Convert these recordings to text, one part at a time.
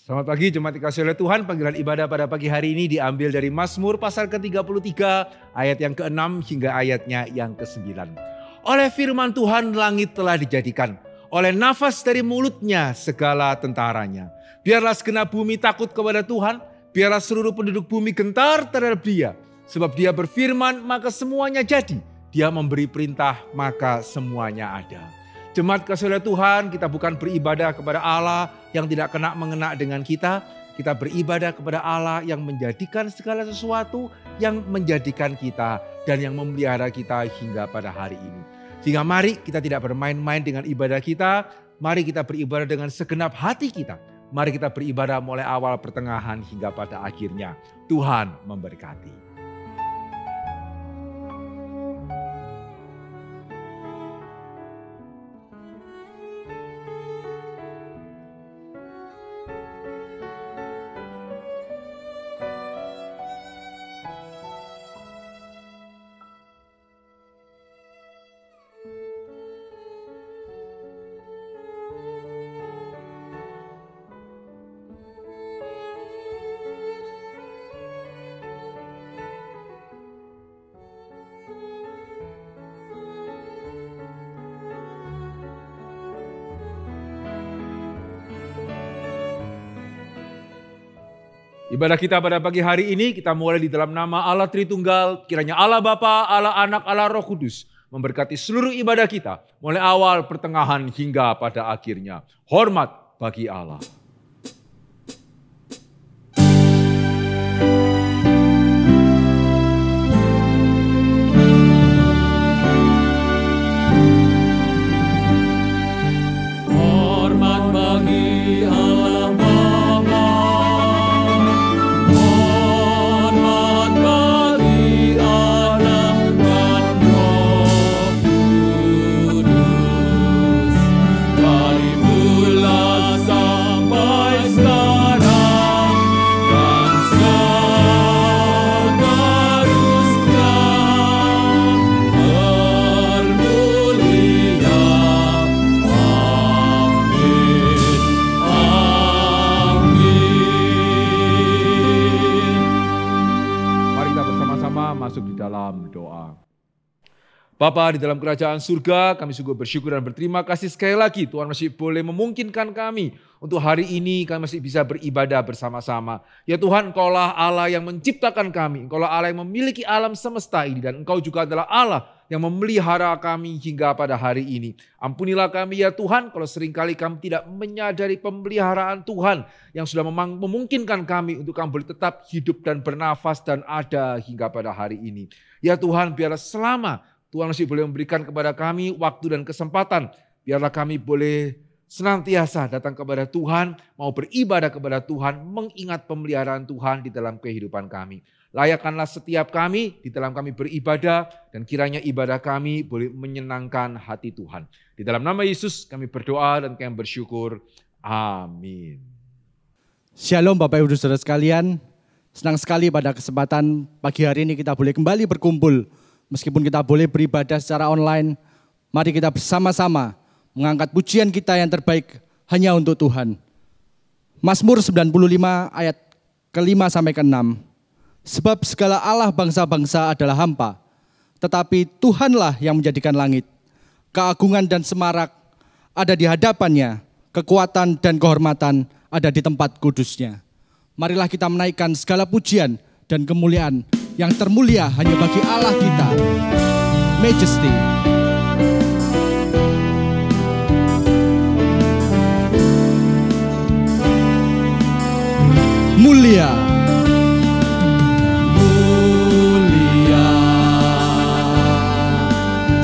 Selamat pagi jemaat dikasihi oleh Tuhan. Panggilan ibadah pada pagi hari ini diambil dari Mazmur pasal ke-33 ayat yang ke-6 hingga ayatnya yang ke-9. Oleh firman Tuhan langit telah dijadikan, oleh nafas dari mulutnya segala tentaranya. Biarlah segenap bumi takut kepada Tuhan, biarlah seluruh penduduk bumi gentar terhadap Dia. Sebab Dia berfirman maka semuanya jadi, Dia memberi perintah maka semuanya ada. Jemaat kasih oleh Tuhan, kita bukan beribadah kepada Allah yang tidak kena mengena dengan kita. Kita beribadah kepada Allah yang menjadikan segala sesuatu, yang menjadikan kita dan yang memelihara kita hingga pada hari ini. Sehingga mari kita tidak bermain-main dengan ibadah kita. Mari kita beribadah dengan segenap hati kita. Mari kita beribadah mulai awal, pertengahan hingga pada akhirnya. Tuhan memberkati. Ibadah kita pada pagi hari ini kita mulai di dalam nama Allah Tritunggal. Kiranya Allah Bapa, Allah Anak, Allah Roh Kudus memberkati seluruh ibadah kita. Mulai awal, pertengahan hingga pada akhirnya. Hormat bagi Allah. Bapa di dalam kerajaan surga, kami sungguh bersyukur dan berterima kasih sekali lagi Tuhan masih boleh memungkinkan kami untuk hari ini kami masih bisa beribadah bersama-sama. Ya Tuhan, Engkaulah Allah yang menciptakan kami, Engkaulah Allah yang memiliki alam semesta ini dan Engkau juga adalah Allah yang memelihara kami hingga pada hari ini. Ampunilah kami ya Tuhan kalau seringkali kami tidak menyadari pemeliharaan Tuhan yang sudah memungkinkan kami untuk kami boleh tetap hidup dan bernafas dan ada hingga pada hari ini. Ya Tuhan, biarlah selama Tuhan masih boleh memberikan kepada kami waktu dan kesempatan. Biarlah kami boleh senantiasa datang kepada Tuhan, mau beribadah kepada Tuhan, mengingat pemeliharaan Tuhan di dalam kehidupan kami. Layakkanlah setiap kami di dalam kami beribadah dan kiranya ibadah kami boleh menyenangkan hati Tuhan. Di dalam nama Yesus kami berdoa dan kami bersyukur. Amin. Shalom Bapak Ibu Saudara sekalian. Senang sekali pada kesempatan pagi hari ini kita boleh kembali berkumpul. Meskipun kita boleh beribadah secara online, mari kita bersama-sama mengangkat pujian kita yang terbaik hanya untuk Tuhan. Mazmur 95 ayat ke-5 sampai ke-6. Sebab segala Allah bangsa-bangsa adalah hampa, tetapi Tuhanlah yang menjadikan langit. Keagungan dan semarak ada di hadapannya, kekuatan dan kehormatan ada di tempat kudusnya. Marilah kita menaikkan segala pujian dan kemuliaan yang termulia hanya bagi Allah kita. Majesty. Mulia. Mulia.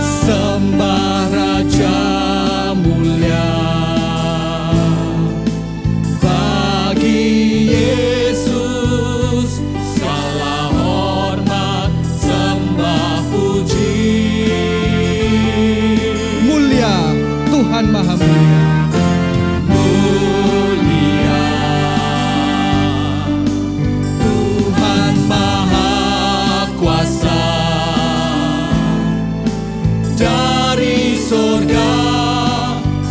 Sembah Raja mulia. Bagi Yesus segala hormat, sembah, puji. Mulia, Tuhan Maha Mulia. Mulia, Tuhan Maha Kuasa. Dari surga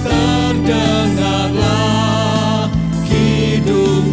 terdengarlah kidung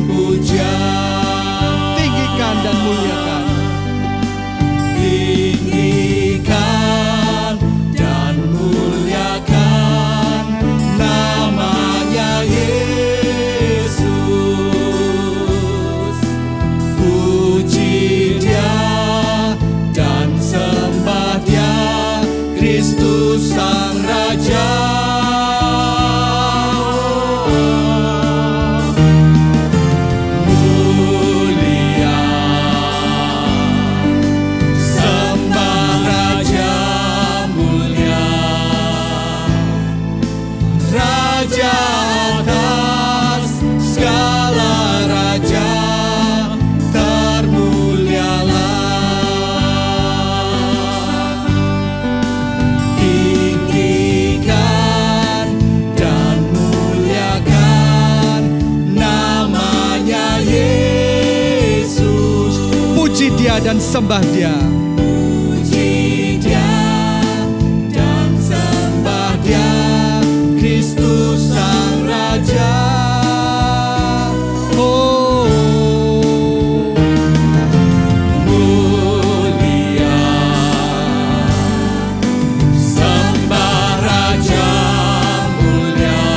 puji Dia dan sembah Dia. Puji Dia dan sembah Dia, Kristus Sang Raja. Oh, Mulia sembah Raja mulia,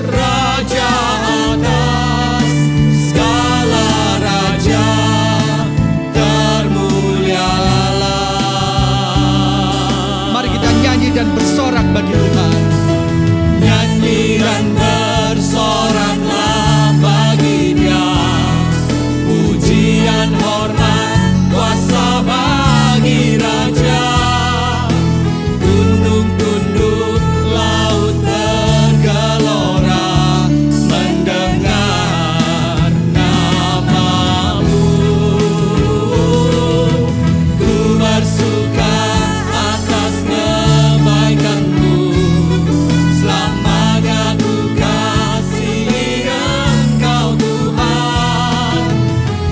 Raja atas segala raja, termulialah. mari kita nyanyi dan bersorak bagi Tuhan. Nyanyi dan bersoraklah bagi Dia, pujian hormat kuasa bagi Raja. Gunung tunduk, laut bergelora, mendengar namamu. Ku bersuka atas kebaikan-Mu, selamanya ku kasihi Engkau Tuhan.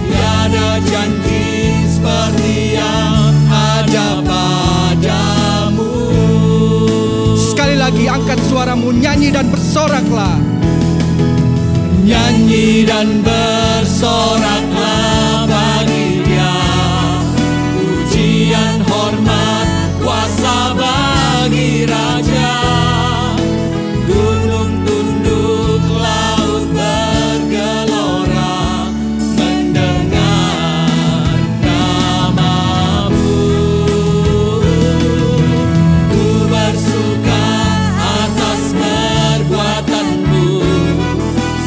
Tiada janji seperti yang ada padamu. Sekali lagi angkat suaramu, nyanyi dan bersoraklah. Nyanyi dan bersoraklah bagi Dia, pujian hormat kuasa bagi Raja. Gunung tunduk, laut bergelora, mendengar namamu. Ku bersuka atas perbuatan-Mu,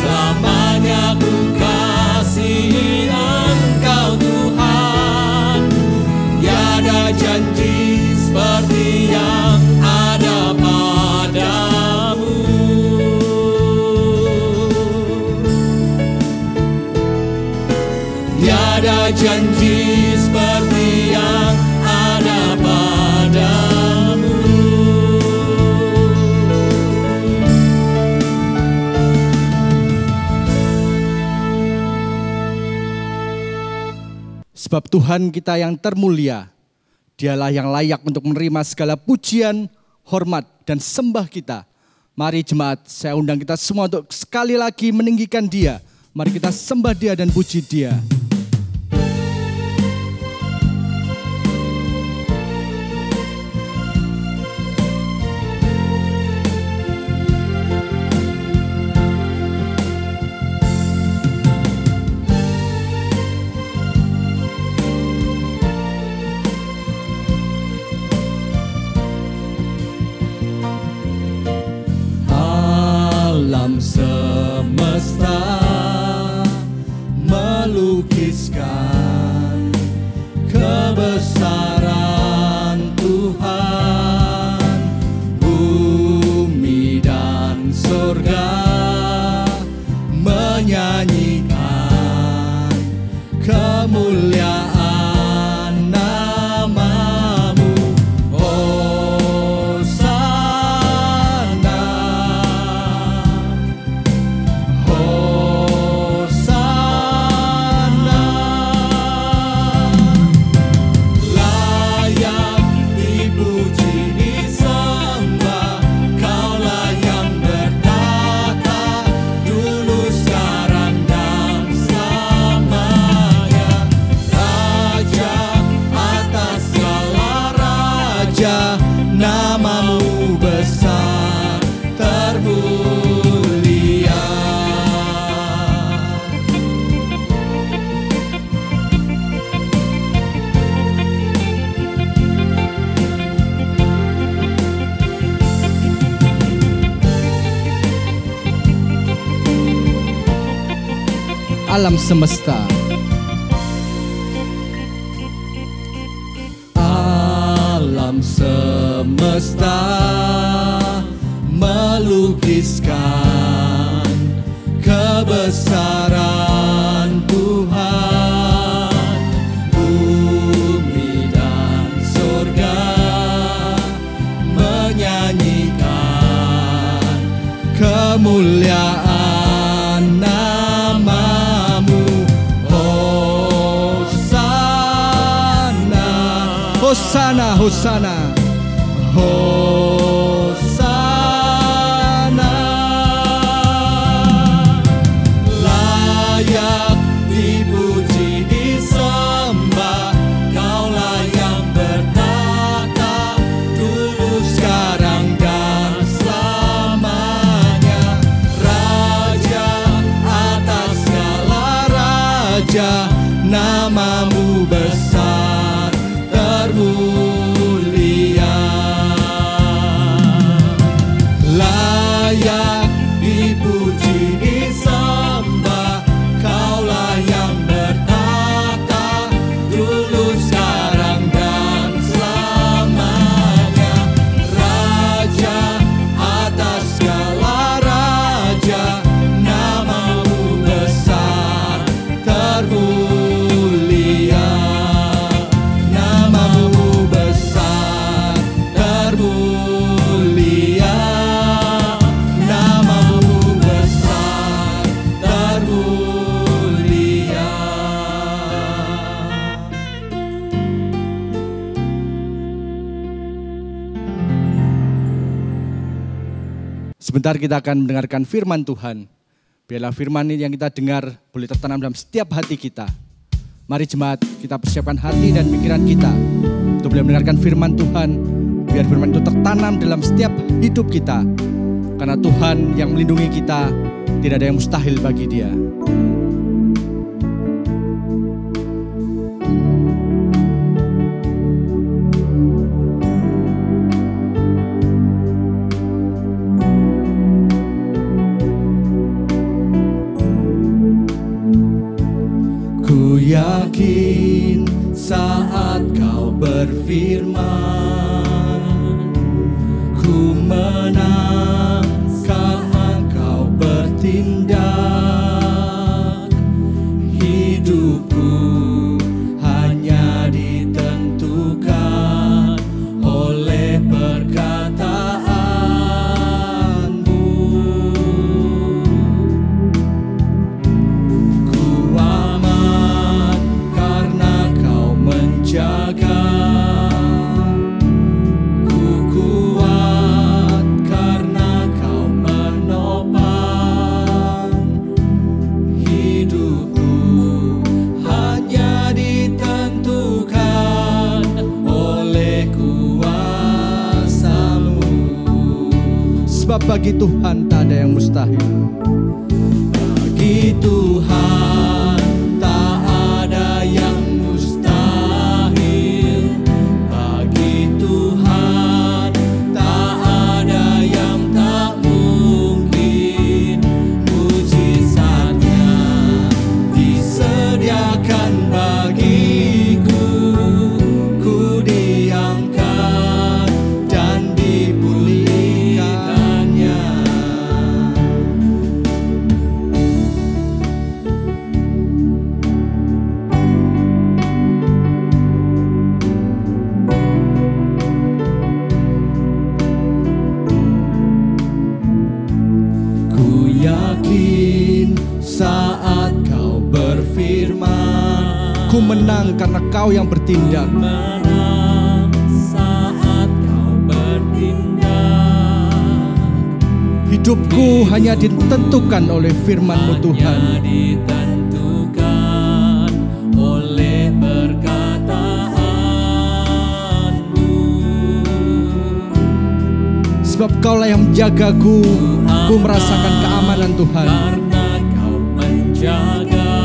selamanya ku kasihi Engkau Tuhan. Tiada janji seperti yang ada padamu. Tiada janji seperti yang ada padamu. Sebab Tuhan kita yang termulia, Dialah yang layak untuk menerima segala pujian, hormat, dan sembah kita. Mari jemaat, saya undang kita semua untuk sekali lagi meninggikan Dia. Mari kita sembah Dia dan puji Dia. Alam semesta melukiskan kebesaran Tuhan. Bumi dan surga menyanyikan kemuliaan namamu. Hosana, Hosana. Layak dipuji disembah, Kaulah yang bertata dulu, sekarang dan selamanya. Raja atas segala raja, namamu besar termulia. Alam semesta, Alam semesta melukiskan kebesaran Tuhan. Bumi dan surga menyanyikan kemuliaan namamu. Hosana, Hosana, Hosana. Layak dipuji disembah, Kaulah yang bertata dulu sekarang dan selamanya. Raja atas segala raja, namamu besar termulia. Layak dipuji disembah, Kaulah yang bertata dulu sekarang dan selamanya. Raja atas segala raja, namamu besar termulia. Namamu besar termulia. Namamu besar termulia. Sebentar kita akan mendengarkan firman Tuhan. Biarlah firman ini yang kita dengar boleh tertanam dalam setiap hati kita. Mari jemaat, kita persiapkan hati dan pikiran kita untuk boleh mendengarkan firman Tuhan. Biar firman itu tertanam dalam setiap hidup kita. Karena Tuhan yang melindungi kita, tidak ada yang mustahil bagi Dia. Ku yakin saat kau berfirman, ku menang saat kau bertindak. Hidupku hanya ditentukan oleh perkataanmu. Ku aman karena kau menjaga. Ku kuat karena kau menopang. Hidupku hanya ditentukan oleh kuasa-Mu. Sebab bagi Tuhan tak ada yang mustahil. Bagi Tuhan tak ada yang mustahil. Bagi Tuhan tak ada yang tak mungkin. Mujizatnya disediakan bagiku. Ku diangkat dan dipulihkannya. Ku yakin saat kau berfirman, Ku menang karena Kau yang bertindak. menang saat kau bertindak. Hidupku hanya ditentukan oleh firman-Mu Tuhan. Hanya ditentukan oleh perkataanmu. Sebab Kaulah yang menjagaku, ku merasakan keamanan Tuhan. Karena kau menjaga.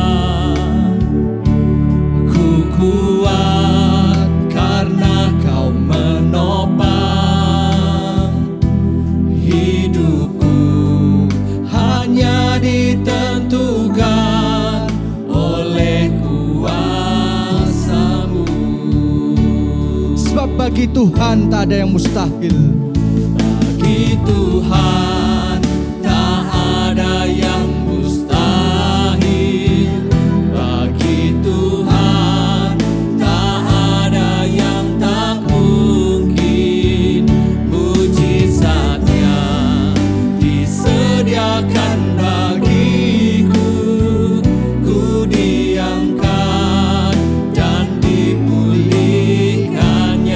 Ku kuat karena kau menopang. Hidupku hanya ditentukan oleh kuasa-Mu. Sebab bagi Tuhan tak ada yang mustahil. Bagi Tuhan tak ada yang mustahil. Bagi Tuhan tak ada yang tak mungkin. Mujizatnya disediakan bagiku. Ku diangkat dan dipulihkannya.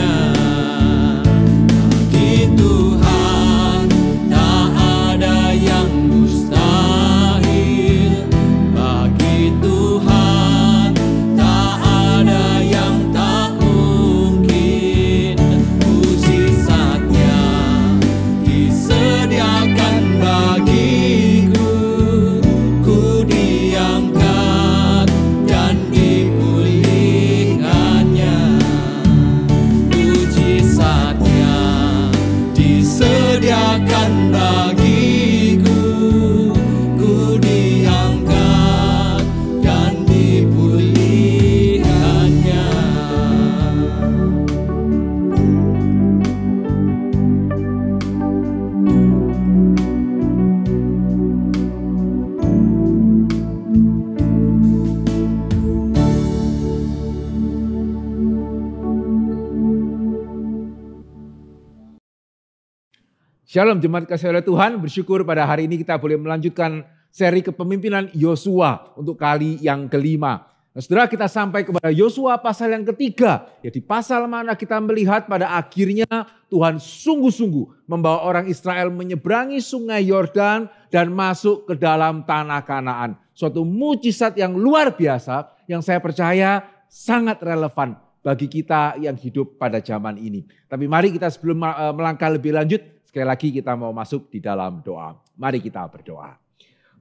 Shalom jemaat kasih oleh Tuhan, bersyukur pada hari ini kita boleh melanjutkan seri kepemimpinan Yosua untuk kali yang kelima. Nah, saudara, kita sampai kepada Yosua pasal yang ketiga. Ya, di pasal mana kita melihat pada akhirnya Tuhan sungguh-sungguh membawa orang Israel menyeberangi sungai Yordan dan masuk ke dalam tanah Kanaan. Suatu mujizat yang luar biasa yang saya percaya sangat relevan bagi kita yang hidup pada zaman ini. Tapi mari kita sebelum melangkah lebih lanjut, sekali lagi kita mau masuk di dalam doa. Mari kita berdoa.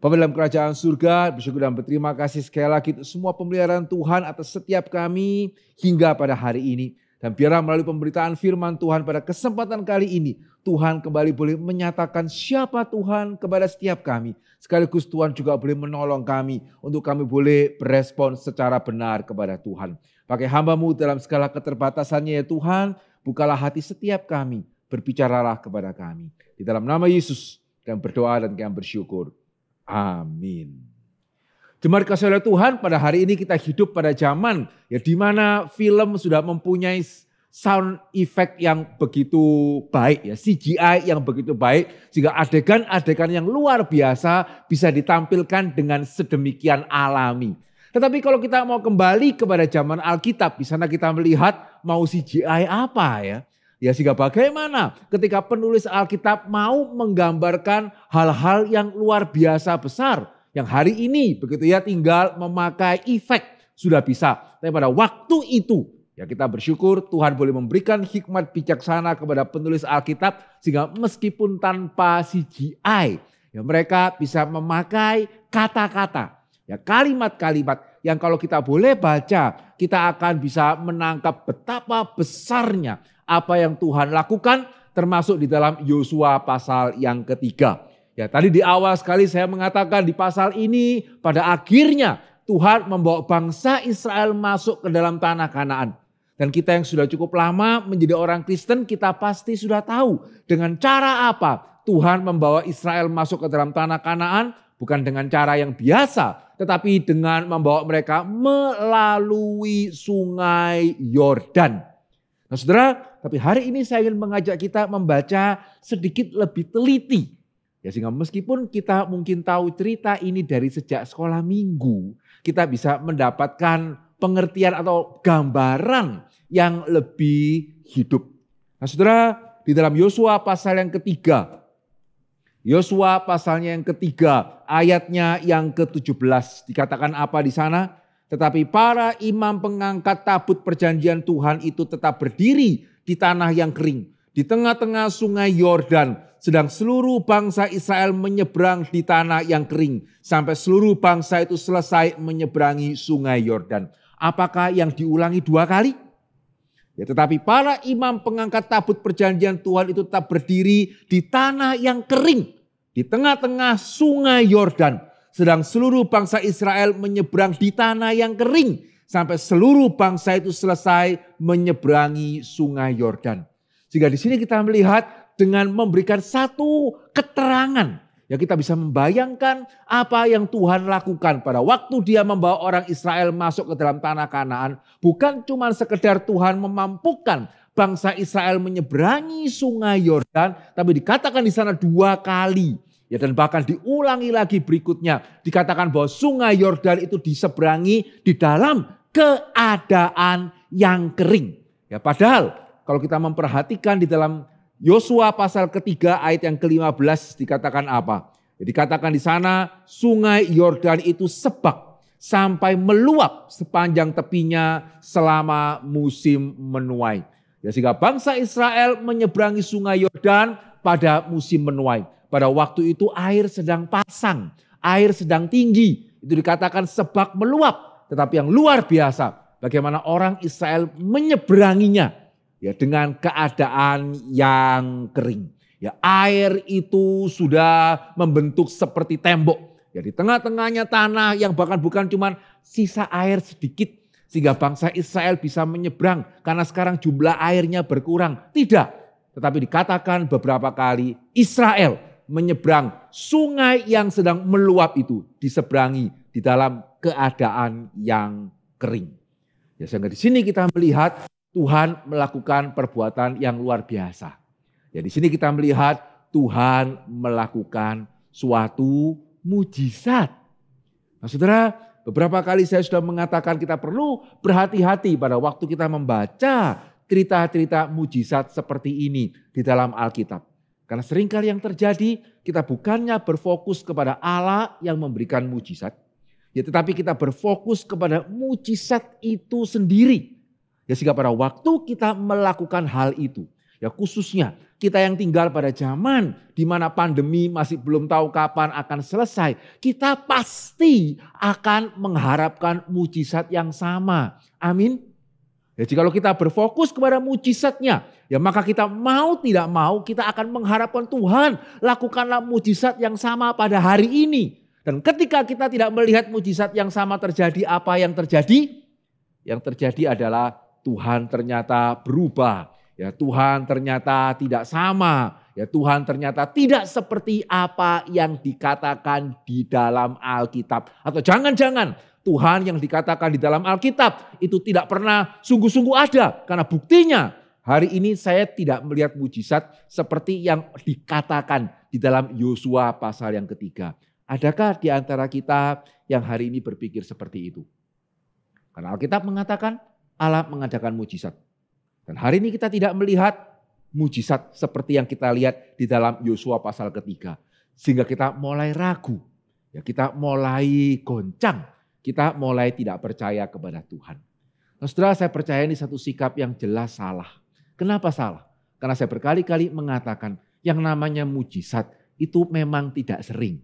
Bapa dalam kerajaan surga, bersyukur dan berterima kasih sekali lagi untuk semua pemeliharaan Tuhan atas setiap kami hingga pada hari ini. Dan biarlah melalui pemberitaan firman Tuhan pada kesempatan kali ini, Tuhan kembali boleh menyatakan siapa Tuhan kepada setiap kami. Sekaligus Tuhan juga boleh menolong kami untuk kami boleh berespon secara benar kepada Tuhan. Pakai hamba-Mu dalam segala keterbatasannya ya Tuhan, bukalah hati setiap kami. Berbicaralah kepada kami. Di dalam nama Yesus kami berdoa dan kami bersyukur. Amin. Jemaat kasih oleh Tuhan, pada hari ini kita hidup pada zaman ya di mana film sudah mempunyai sound effect yang begitu baik ya, CGI yang begitu baik sehingga adegan-adegan yang luar biasa bisa ditampilkan dengan sedemikian alami. Tetapi kalau kita mau kembali kepada zaman Alkitab, di sana kita melihat mau CGI apa ya? Ya sehingga bagaimana ketika penulis Alkitab mau menggambarkan hal-hal yang luar biasa besar. Yang hari ini begitu ya tinggal memakai efek sudah bisa. Tapi pada waktu itu ya kita bersyukur Tuhan boleh memberikan hikmat bijaksana kepada penulis Alkitab. Sehingga meskipun tanpa CGI ya mereka bisa memakai kata-kata. Ya kalimat-kalimat yang kalau kita boleh baca kita akan bisa menangkap betapa besarnya apa yang Tuhan lakukan termasuk di dalam Yosua pasal yang ketiga. Ya tadi di awal sekali saya mengatakan di pasal ini pada akhirnya Tuhan membawa bangsa Israel masuk ke dalam tanah Kanaan. Dan kita yang sudah cukup lama menjadi orang Kristen kita pasti sudah tahu dengan cara apa Tuhan membawa Israel masuk ke dalam tanah Kanaan. Bukan dengan cara yang biasa tetapi dengan membawa mereka melalui sungai Yordan. Nah saudara, tapi hari ini saya ingin mengajak kita membaca sedikit lebih teliti. Ya sehingga meskipun kita mungkin tahu cerita ini dari sejak sekolah minggu, kita bisa mendapatkan pengertian atau gambaran yang lebih hidup. Nah saudara, di dalam Yosua pasal yang ketiga, Yosua pasalnya yang ketiga, ayatnya yang ke-17, dikatakan apa di sana? Tetapi para imam pengangkat tabut perjanjian Tuhan itu tetap berdiri di tanah yang kering, di tengah-tengah sungai Yordan, sedang seluruh bangsa Israel menyeberang di tanah yang kering, sampai seluruh bangsa itu selesai menyeberangi sungai Yordan. Apakah yang diulangi dua kali? Ya, tetapi para imam pengangkat tabut perjanjian Tuhan itu tetap berdiri di tanah yang kering, di tengah-tengah sungai Yordan. Sedang seluruh bangsa Israel menyeberang di tanah yang kering. Sampai seluruh bangsa itu selesai menyeberangi sungai Yordan. Sehingga di sini kita melihat dengan memberikan satu keterangan. Ya kita bisa membayangkan apa yang Tuhan lakukan pada waktu dia membawa orang Israel masuk ke dalam tanah Kanaan. Bukan cuma sekedar Tuhan memampukan bangsa Israel menyeberangi sungai Yordan. Tapi dikatakan di sana dua kali. Ya dan bahkan diulangi lagi berikutnya. Dikatakan bahwa sungai Yordan itu diseberangi di dalam keadaan yang kering. Ya padahal kalau kita memperhatikan di dalam Yosua pasal ketiga ayat yang ke-15 dikatakan apa? Ya, dikatakan di sana sungai Yordan itu sebak sampai meluap sepanjang tepinya selama musim menuai. Ya, sehingga bangsa Israel menyeberangi sungai Yordan pada musim menuai. Pada waktu itu air sedang pasang, air sedang tinggi. Itu dikatakan sebak meluap. Tetapi yang luar biasa bagaimana orang Israel menyeberanginya. Ya dengan keadaan yang kering. Ya air itu sudah membentuk seperti tembok. Ya di tengah-tengahnya tanah yang bahkan bukan cuma sisa air sedikit. Sehingga bangsa Israel bisa menyeberang. Karena sekarang jumlah airnya berkurang. Tidak. Tetapi dikatakan beberapa kali Israel menyeberang sungai yang sedang meluap itu. Diseberangi di dalam keadaan yang kering. Ya sehingga di sini kita melihat Tuhan melakukan perbuatan yang luar biasa. Ya di sini kita melihat Tuhan melakukan suatu mujizat. Nah saudara, beberapa kali saya sudah mengatakan kita perlu berhati-hati pada waktu kita membaca cerita-cerita mujizat seperti ini di dalam Alkitab. Karena seringkali yang terjadi kita bukannya berfokus kepada Allah yang memberikan mujizat. Ya, tetapi kita berfokus kepada mujizat itu sendiri. Ya, sehingga pada waktu kita melakukan hal itu, ya khususnya kita yang tinggal pada zaman di mana pandemi masih belum tahu kapan akan selesai, kita pasti akan mengharapkan mujizat yang sama. Amin. Ya, jikalau kita berfokus kepada mujizatnya, ya maka kita mau tidak mau kita akan mengharapkan Tuhan lakukanlah mujizat yang sama pada hari ini. Dan ketika kita tidak melihat mujizat yang sama terjadi, apa yang terjadi? Yang terjadi adalah Tuhan ternyata berubah. Ya, Tuhan ternyata tidak sama. Ya, Tuhan ternyata tidak seperti apa yang dikatakan di dalam Alkitab. Atau jangan-jangan Tuhan yang dikatakan di dalam Alkitab itu tidak pernah sungguh-sungguh ada. Karena buktinya hari ini saya tidak melihat mujizat seperti yang dikatakan di dalam Yosua pasal yang ketiga. Adakah di antara kita yang hari ini berpikir seperti itu? Karena Alkitab mengatakan Allah mengadakan mujizat. Dan hari ini kita tidak melihat mujizat seperti yang kita lihat di dalam Yosua pasal ketiga. Sehingga kita mulai ragu. Ya, kita mulai goncang. Kita mulai tidak percaya kepada Tuhan. Nah, saudara, saya percaya ini satu sikap yang jelas salah. Kenapa salah? Karena saya berkali-kali mengatakan yang namanya mujizat itu memang tidak sering.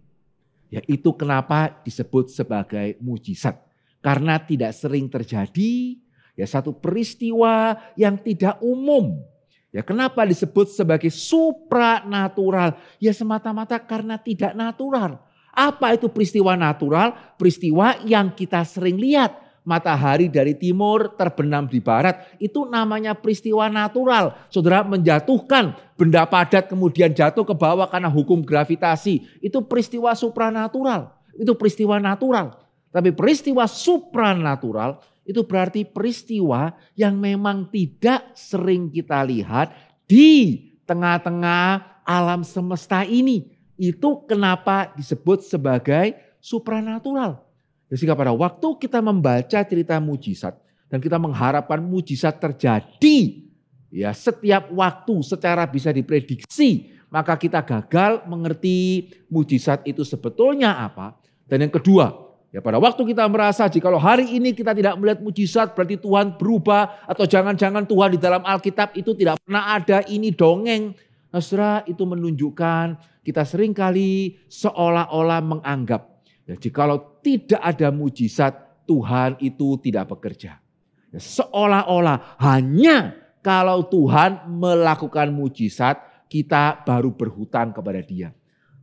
Ya, itu kenapa disebut sebagai mujizat. Karena tidak sering terjadi. Ya, satu peristiwa yang tidak umum. Ya, kenapa disebut sebagai supranatural? Ya, semata-mata karena tidak natural. Apa itu peristiwa natural? Peristiwa yang kita sering lihat. Matahari dari timur terbenam di barat. Itu namanya peristiwa natural. Saudara menjatuhkan benda padat kemudian jatuh ke bawah karena hukum gravitasi. Itu peristiwa supranatural. Itu peristiwa natural. Tapi peristiwa supranatural itu berarti peristiwa yang memang tidak sering kita lihat di tengah-tengah alam semesta ini. Itu kenapa disebut sebagai supranatural. Sehingga pada waktu kita membaca cerita mujizat dan kita mengharapkan mujizat terjadi ya setiap waktu secara bisa diprediksi, maka kita gagal mengerti mujizat itu sebetulnya apa. Dan yang kedua, ya pada waktu kita merasa jikalau hari ini kita tidak melihat mujizat berarti Tuhan berubah atau jangan-jangan Tuhan di dalam Alkitab itu tidak pernah ada, ini dongeng. Nah, saudara, itu menunjukkan kita seringkali seolah-olah menganggap ya, jikalau tidak ada mujizat Tuhan itu tidak bekerja. Ya, seolah-olah hanya kalau Tuhan melakukan mujizat kita baru berhutang kepada Dia.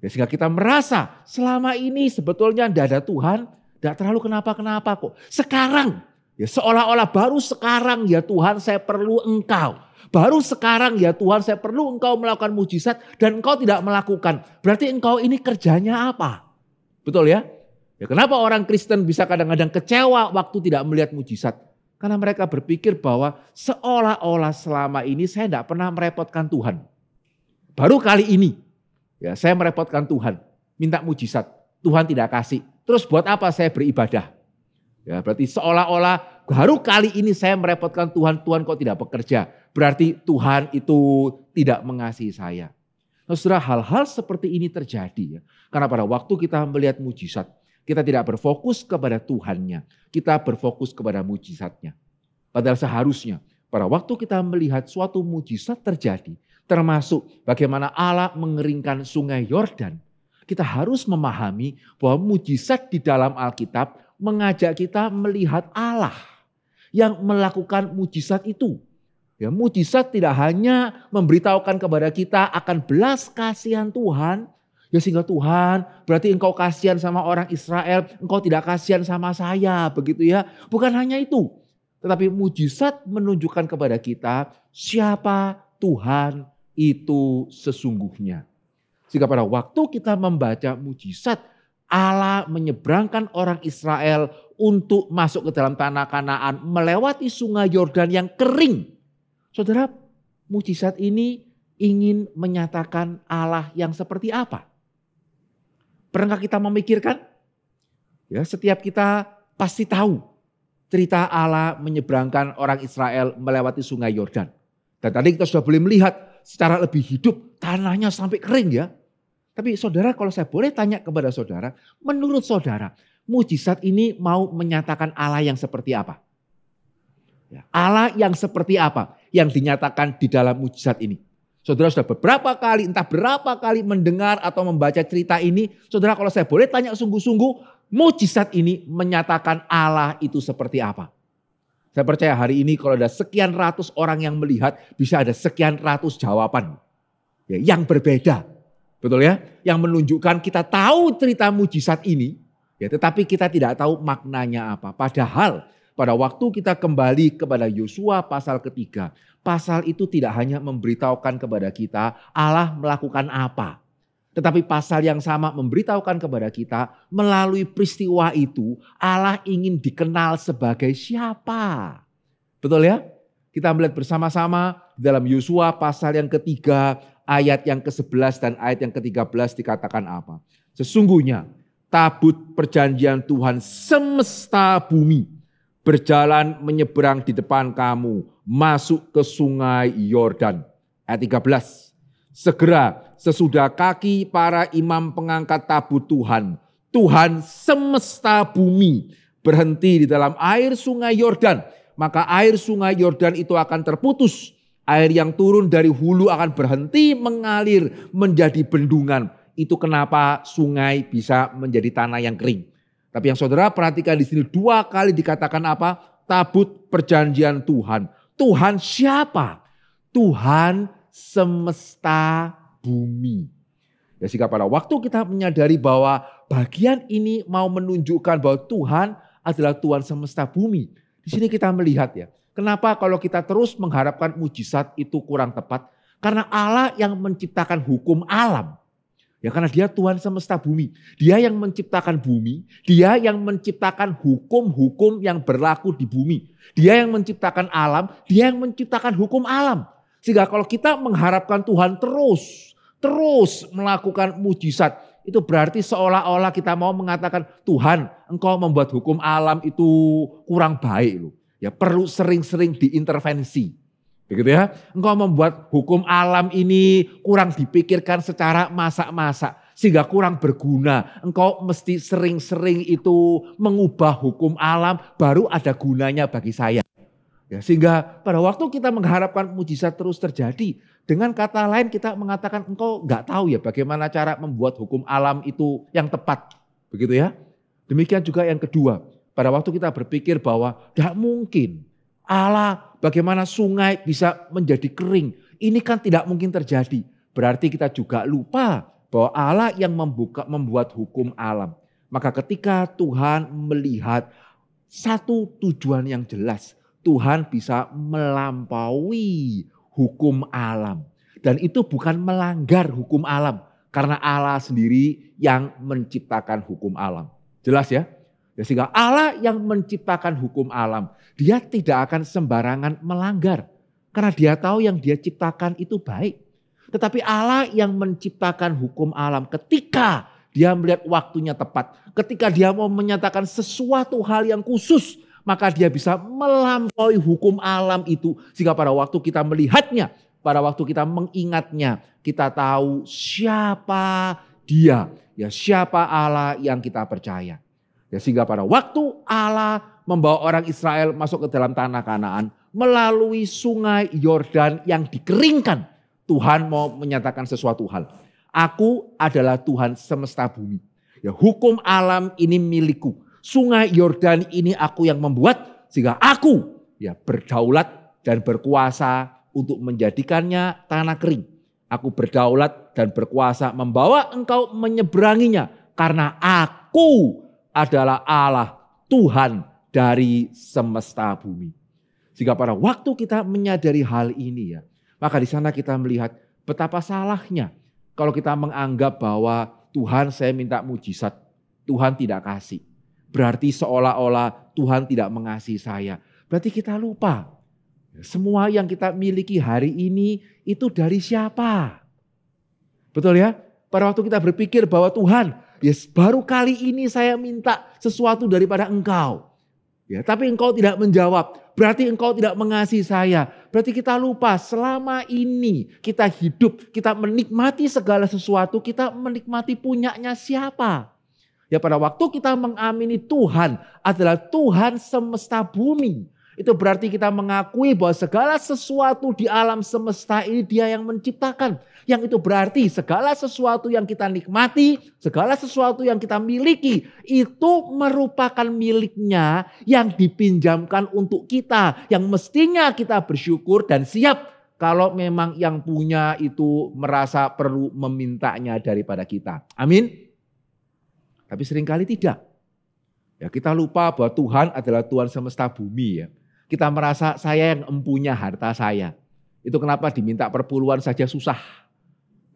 Ya, sehingga kita merasa selama ini sebetulnya tidak ada Tuhan, tidak terlalu kenapa-kenapa kok. Sekarang, ya seolah-olah baru sekarang ya Tuhan saya perlu Engkau. Baru sekarang ya Tuhan saya perlu Engkau melakukan mujizat dan Engkau tidak melakukan. Berarti Engkau ini kerjanya apa? Betul ya? Ya kenapa orang Kristen bisa kadang-kadang kecewa waktu tidak melihat mujizat? Karena mereka berpikir bahwa seolah-olah selama ini saya tidak pernah merepotkan Tuhan. Baru kali ini. Ya, saya merepotkan Tuhan, minta mujizat, Tuhan tidak kasih. Terus buat apa saya beribadah? Ya, berarti seolah-olah baru kali ini saya merepotkan Tuhan, Tuhan kok tidak bekerja. Berarti Tuhan itu tidak mengasihi saya. Nah, saudara, hal-hal seperti ini terjadi ya. Karena pada waktu kita melihat mujizat, kita tidak berfokus kepada Tuhannya, kita berfokus kepada mujizatnya. Padahal seharusnya pada waktu kita melihat suatu mujizat terjadi, termasuk bagaimana Allah mengeringkan sungai Yordan. Kita harus memahami bahwa mujizat di dalam Alkitab mengajak kita melihat Allah yang melakukan mujizat itu. Ya, mujizat tidak hanya memberitahukan kepada kita akan belas kasihan Tuhan. Ya sehingga Tuhan berarti engkau kasihan sama orang Israel, engkau tidak kasihan sama saya. Begitu ya. Bukan hanya itu. Tetapi mujizat menunjukkan kepada kita siapa Tuhan itu sesungguhnya. Sehingga pada waktu kita membaca mujizat, Allah menyeberangkan orang Israel untuk masuk ke dalam tanah Kanaan melewati sungai Yordan yang kering. Saudara, mujizat ini ingin menyatakan Allah yang seperti apa? Pernahkah kita memikirkan? Ya, setiap kita pasti tahu cerita Allah menyeberangkan orang Israel melewati sungai Yordan. Dan tadi kita sudah boleh melihat secara lebih hidup tanahnya sampai kering ya. Tapi saudara, kalau saya boleh tanya kepada saudara, menurut saudara mujizat ini mau menyatakan Allah yang seperti apa? Ya, Allah yang seperti apa yang dinyatakan di dalam mujizat ini? Saudara sudah beberapa kali, entah berapa kali mendengar atau membaca cerita ini. Saudara, kalau saya boleh tanya sungguh-sungguh, mujizat ini menyatakan Allah itu seperti apa? Saya percaya hari ini kalau ada sekian ratus orang yang melihat, bisa ada sekian ratus jawaban ya, yang berbeda. Betul ya? Yang menunjukkan kita tahu cerita mujizat ini, ya, tetapi kita tidak tahu maknanya apa. Padahal pada waktu kita kembali kepada Yosua pasal ketiga, pasal itu tidak hanya memberitahukan kepada kita Allah melakukan apa. Tetapi pasal yang sama memberitahukan kepada kita melalui peristiwa itu Allah ingin dikenal sebagai siapa. Betul ya? Kita melihat bersama-sama dalam Yosua pasal yang ketiga ayat yang ke-11 dan ayat yang ke-13 dikatakan apa? Sesungguhnya tabut perjanjian Tuhan semesta bumi berjalan menyeberang di depan kamu masuk ke sungai Yordan. Ayat 13. Segera sesudah kaki para imam pengangkat tabut Tuhan, Tuhan semesta bumi berhenti di dalam air sungai Yordan. Maka air sungai Yordan itu akan terputus. Air yang turun dari hulu akan berhenti mengalir menjadi bendungan. Itu kenapa sungai bisa menjadi tanah yang kering. Tapi yang saudara perhatikan di sini 2 kali dikatakan apa? Tabut perjanjian Tuhan. Tuhan siapa? Tuhan semesta bumi. Ya, sehingga pada waktu kita menyadari bahwa bagian ini mau menunjukkan bahwa Tuhan adalah Tuhan semesta bumi. Di sini kita melihat ya, kenapa kalau kita terus mengharapkan mujizat itu kurang tepat? Karena Allah yang menciptakan hukum alam. Ya, karena dia Tuhan semesta bumi. Dia yang menciptakan bumi. Dia yang menciptakan hukum-hukum yang berlaku di bumi. Dia yang menciptakan alam. Dia yang menciptakan hukum alam. Sehingga kalau kita mengharapkan Tuhan terus melakukan mujizat. Itu berarti seolah-olah kita mau mengatakan, Tuhan engkau membuat hukum alam itu kurang baik loh. Ya, perlu sering-sering diintervensi. Begitu ya, engkau membuat hukum alam ini kurang dipikirkan secara masak-masak. Sehingga kurang berguna. Engkau mesti sering-sering itu mengubah hukum alam baru ada gunanya bagi saya. Ya, sehingga pada waktu kita mengharapkan mujizat terus terjadi. Dengan kata lain kita mengatakan engkau gak tahu ya bagaimana cara membuat hukum alam itu yang tepat. Begitu ya. Demikian juga yang kedua. Pada waktu kita berpikir bahwa gak mungkin Allah bagaimana sungai bisa menjadi kering. Ini kan tidak mungkin terjadi. Berarti kita juga lupa bahwa Allah yang membuat hukum alam. Maka ketika Tuhan melihat satu tujuan yang jelas. Tuhan bisa melampaui hukum alam. Dan itu bukan melanggar hukum alam. Karena Allah sendiri yang menciptakan hukum alam. Jelas ya? Sehingga Allah yang menciptakan hukum alam. Dia tidak akan sembarangan melanggar. Karena dia tahu yang dia ciptakan itu baik. Tetapi Allah yang menciptakan hukum alam ketika dia melihat waktunya tepat. Ketika dia mau menyatakan sesuatu hal yang khusus. Maka dia bisa melampaui hukum alam itu. Sehingga pada waktu kita melihatnya, pada waktu kita mengingatnya, kita tahu siapa dia. Ya, siapa Allah yang kita percaya. Ya, sehingga pada waktu Allah membawa orang Israel masuk ke dalam tanah Kanaan. Melalui sungai Yordan yang dikeringkan. Tuhan mau menyatakan sesuatu hal. Aku adalah Tuhan semesta bumi. Ya, hukum alam ini milikku. Sungai Yordan ini aku yang membuat sehingga aku ya berdaulat dan berkuasa untuk menjadikannya tanah kering. Aku berdaulat dan berkuasa membawa engkau menyeberanginya karena aku adalah Allah Tuhan dari semesta bumi. Sehingga pada waktu kita menyadari hal ini ya, maka di sana kita melihat betapa salahnya kalau kita menganggap bahwa Tuhan saya minta mujizat, Tuhan tidak kasih. Berarti seolah-olah Tuhan tidak mengasihi saya. Berarti kita lupa. Semua yang kita miliki hari ini itu dari siapa? Betul ya? Pada waktu kita berpikir bahwa Tuhan, yes, baru kali ini saya minta sesuatu daripada Engkau. Ya, tapi Engkau tidak menjawab. Berarti Engkau tidak mengasihi saya. Berarti kita lupa selama ini kita hidup, kita menikmati segala sesuatu, kita menikmati punyanya siapa? Ya, pada waktu kita mengamini Tuhan adalah Tuhan semesta bumi. Itu berarti kita mengakui bahwa segala sesuatu di alam semesta ini Dia yang menciptakan. Yang itu berarti segala sesuatu yang kita nikmati, segala sesuatu yang kita miliki, itu merupakan miliknya yang dipinjamkan untuk kita. Yang mestinya kita bersyukur dan siap kalau memang yang punya itu merasa perlu memintanya daripada kita. Amin. Tapi seringkali tidak. Ya, kita lupa bahwa Tuhan adalah Tuhan semesta bumi ya. Kita merasa saya yang empunya harta saya. Itu kenapa diminta perpuluhan saja susah.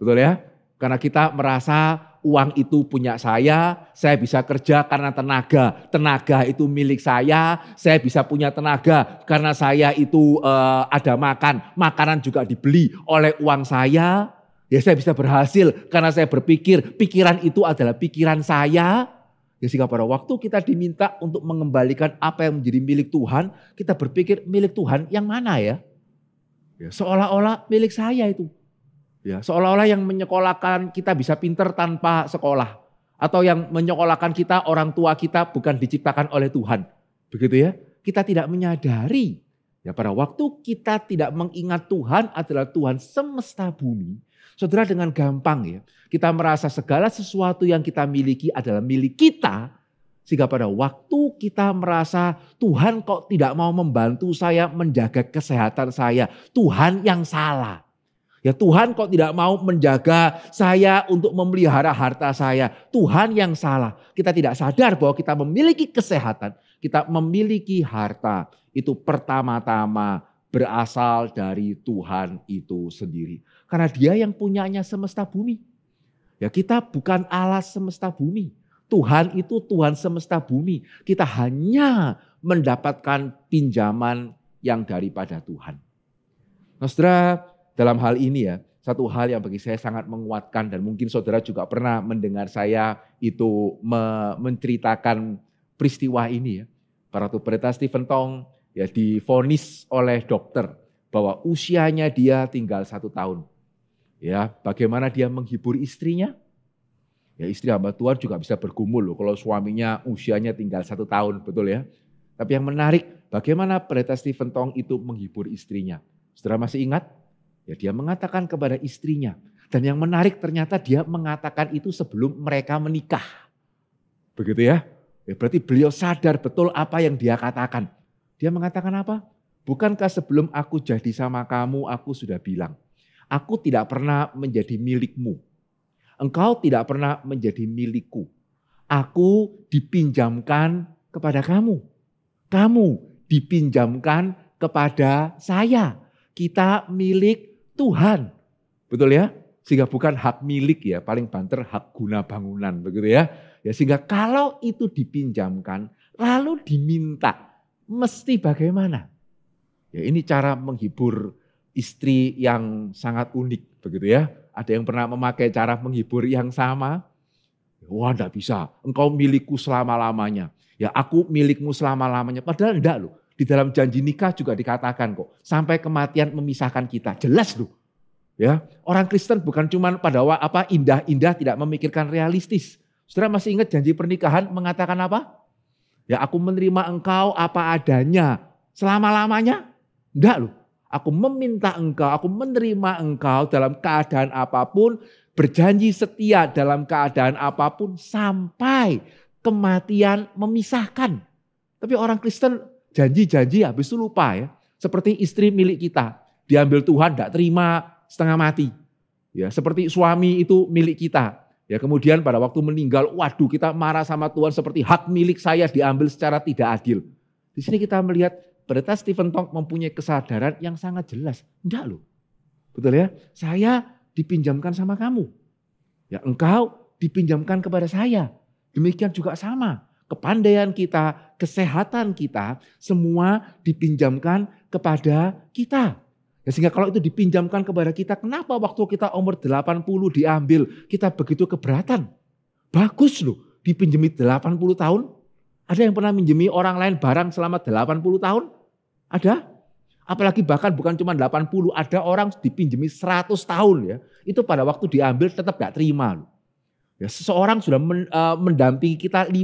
Betul ya? Karena kita merasa uang itu punya saya bisa kerja karena tenaga. Tenaga itu milik saya bisa punya tenaga. Karena saya itu ada makan. Makanan juga dibeli oleh uang saya. Ya saya bisa berhasil karena saya berpikir, pikiran itu adalah pikiran saya. Ya sehingga pada waktu kita diminta untuk mengembalikan apa yang menjadi milik Tuhan, kita berpikir milik Tuhan yang mana ya? Ya seolah-olah milik saya itu. Ya seolah-olah yang menyekolahkan kita bisa pinter tanpa sekolah. Atau yang menyekolahkan kita, orang tua kita bukan diciptakan oleh Tuhan. Begitu ya? Kita tidak menyadari. Ya pada waktu kita tidak mengingat Tuhan adalah Tuhan semesta bumi. Saudara, dengan gampang ya, kita merasa segala sesuatu yang kita miliki adalah milik kita. Sehingga pada waktu kita merasa Tuhan kok tidak mau membantu saya menjaga kesehatan saya. Tuhan yang salah. Ya Tuhan kok tidak mau menjaga saya untuk memelihara harta saya. Tuhan yang salah. Kita tidak sadar bahwa kita memiliki kesehatan. Kita memiliki harta. Itu pertama-tama berasal dari Tuhan itu sendiri. Karena Dia yang punyanya semesta bumi. Ya kita bukan Allah semesta bumi. Tuhan itu Tuhan semesta bumi. Kita hanya mendapatkan pinjaman yang daripada Tuhan. Nah saudara, dalam hal ini ya, satu hal yang bagi saya sangat menguatkan dan mungkin saudara juga pernah mendengar saya itu menceritakan peristiwa ini ya. Para pendeta Stephen Tong ya divonis oleh dokter bahwa usianya dia tinggal 1 tahun. Ya, bagaimana dia menghibur istrinya? Ya, istri hamba Tuhan juga bisa bergumul loh kalau suaminya usianya tinggal 1 tahun, betul ya? Tapi yang menarik, bagaimana pendeta Stephen Tong itu menghibur istrinya? Saudara masih ingat? Ya, dia mengatakan kepada istrinya. Dan yang menarik ternyata dia mengatakan itu sebelum mereka menikah. Begitu ya? Ya berarti beliau sadar betul apa yang dia katakan. Dia mengatakan apa? Bukankah sebelum aku jadi sama kamu, aku sudah bilang, aku tidak pernah menjadi milikmu. Engkau tidak pernah menjadi milikku. Aku dipinjamkan kepada kamu. Kamu dipinjamkan kepada saya. Kita milik Tuhan. Betul ya? Sehingga bukan hak milik ya, paling banter hak guna bangunan. Begitu ya? Ya sehingga kalau itu dipinjamkan, lalu diminta, mesti bagaimana? Ya ini cara menghibur istri yang sangat unik begitu ya. Ada yang pernah memakai cara menghibur yang sama? Wah enggak bisa, engkau milikku selama-lamanya. Ya aku milikmu selama-lamanya. Padahal enggak loh. Di dalam janji nikah juga dikatakan kok. Sampai kematian memisahkan kita. Jelas loh. Ya, orang Kristen bukan cuma pada indah-indah tidak memikirkan realistis. Saudara masih ingat janji pernikahan mengatakan apa? Ya aku menerima engkau apa adanya. Selama-lamanya? Enggak loh. Aku meminta engkau, aku menerima engkau dalam keadaan apapun, berjanji setia dalam keadaan apapun sampai kematian memisahkan. Tapi orang Kristen janji-janji habis itu lupa ya. Seperti istri milik kita, diambil Tuhan enggak terima setengah mati. Ya, seperti suami itu milik kita. Ya, kemudian pada waktu meninggal, waduh kita marah sama Tuhan seperti hak milik saya diambil secara tidak adil. Di sini kita melihat pendeta Stephen Tong mempunyai kesadaran yang sangat jelas. Enggak loh. Betul ya? Saya dipinjamkan sama kamu. Ya, engkau dipinjamkan kepada saya. Demikian juga sama. Kepandaian kita, kesehatan kita, semua dipinjamkan kepada kita. Ya, sehingga kalau itu dipinjamkan kepada kita, kenapa waktu kita umur 80 diambil, kita begitu keberatan? Bagus loh, dipinjemi 80 tahun. Ada yang pernah minjemi orang lain barang selama 80 tahun? Ada? Apalagi bahkan bukan cuma 80, ada orang dipinjemi 100 tahun ya. Itu pada waktu diambil tetap gak terima loh. Ya, seseorang sudah mendampingi kita 50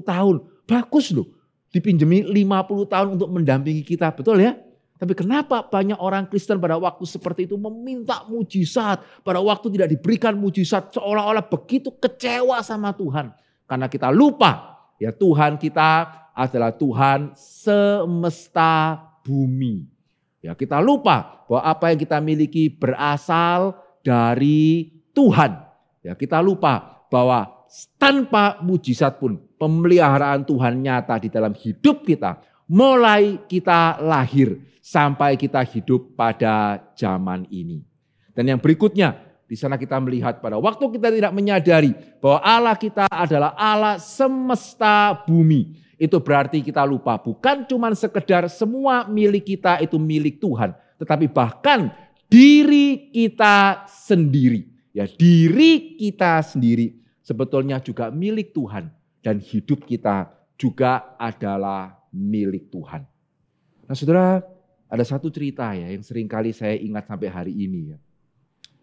tahun. Bagus loh, dipinjemi 50 tahun untuk mendampingi kita, betul ya? Tapi kenapa banyak orang Kristen pada waktu seperti itu meminta mujizat, pada waktu tidak diberikan mujizat, seolah-olah begitu kecewa sama Tuhan. Karena kita lupa, ya Tuhan kita adalah Tuhan semesta bumi. Ya, kita lupa bahwa apa yang kita miliki berasal dari Tuhan. Ya, kita lupa bahwa tanpa mujizat pun pemeliharaan Tuhan nyata di dalam hidup kita. Mulai kita lahir sampai kita hidup pada zaman ini. Dan yang berikutnya, di sana kita melihat pada waktu kita tidak menyadari bahwa Allah kita adalah Allah semesta bumi. Itu berarti kita lupa bukan cuma sekedar semua milik kita itu milik Tuhan. Tetapi bahkan diri kita sendiri. Ya, diri kita sendiri sebetulnya juga milik Tuhan. Dan hidup kita juga adalah milik Tuhan. Nah saudara, ada satu cerita ya yang seringkali saya ingat sampai hari ini ya.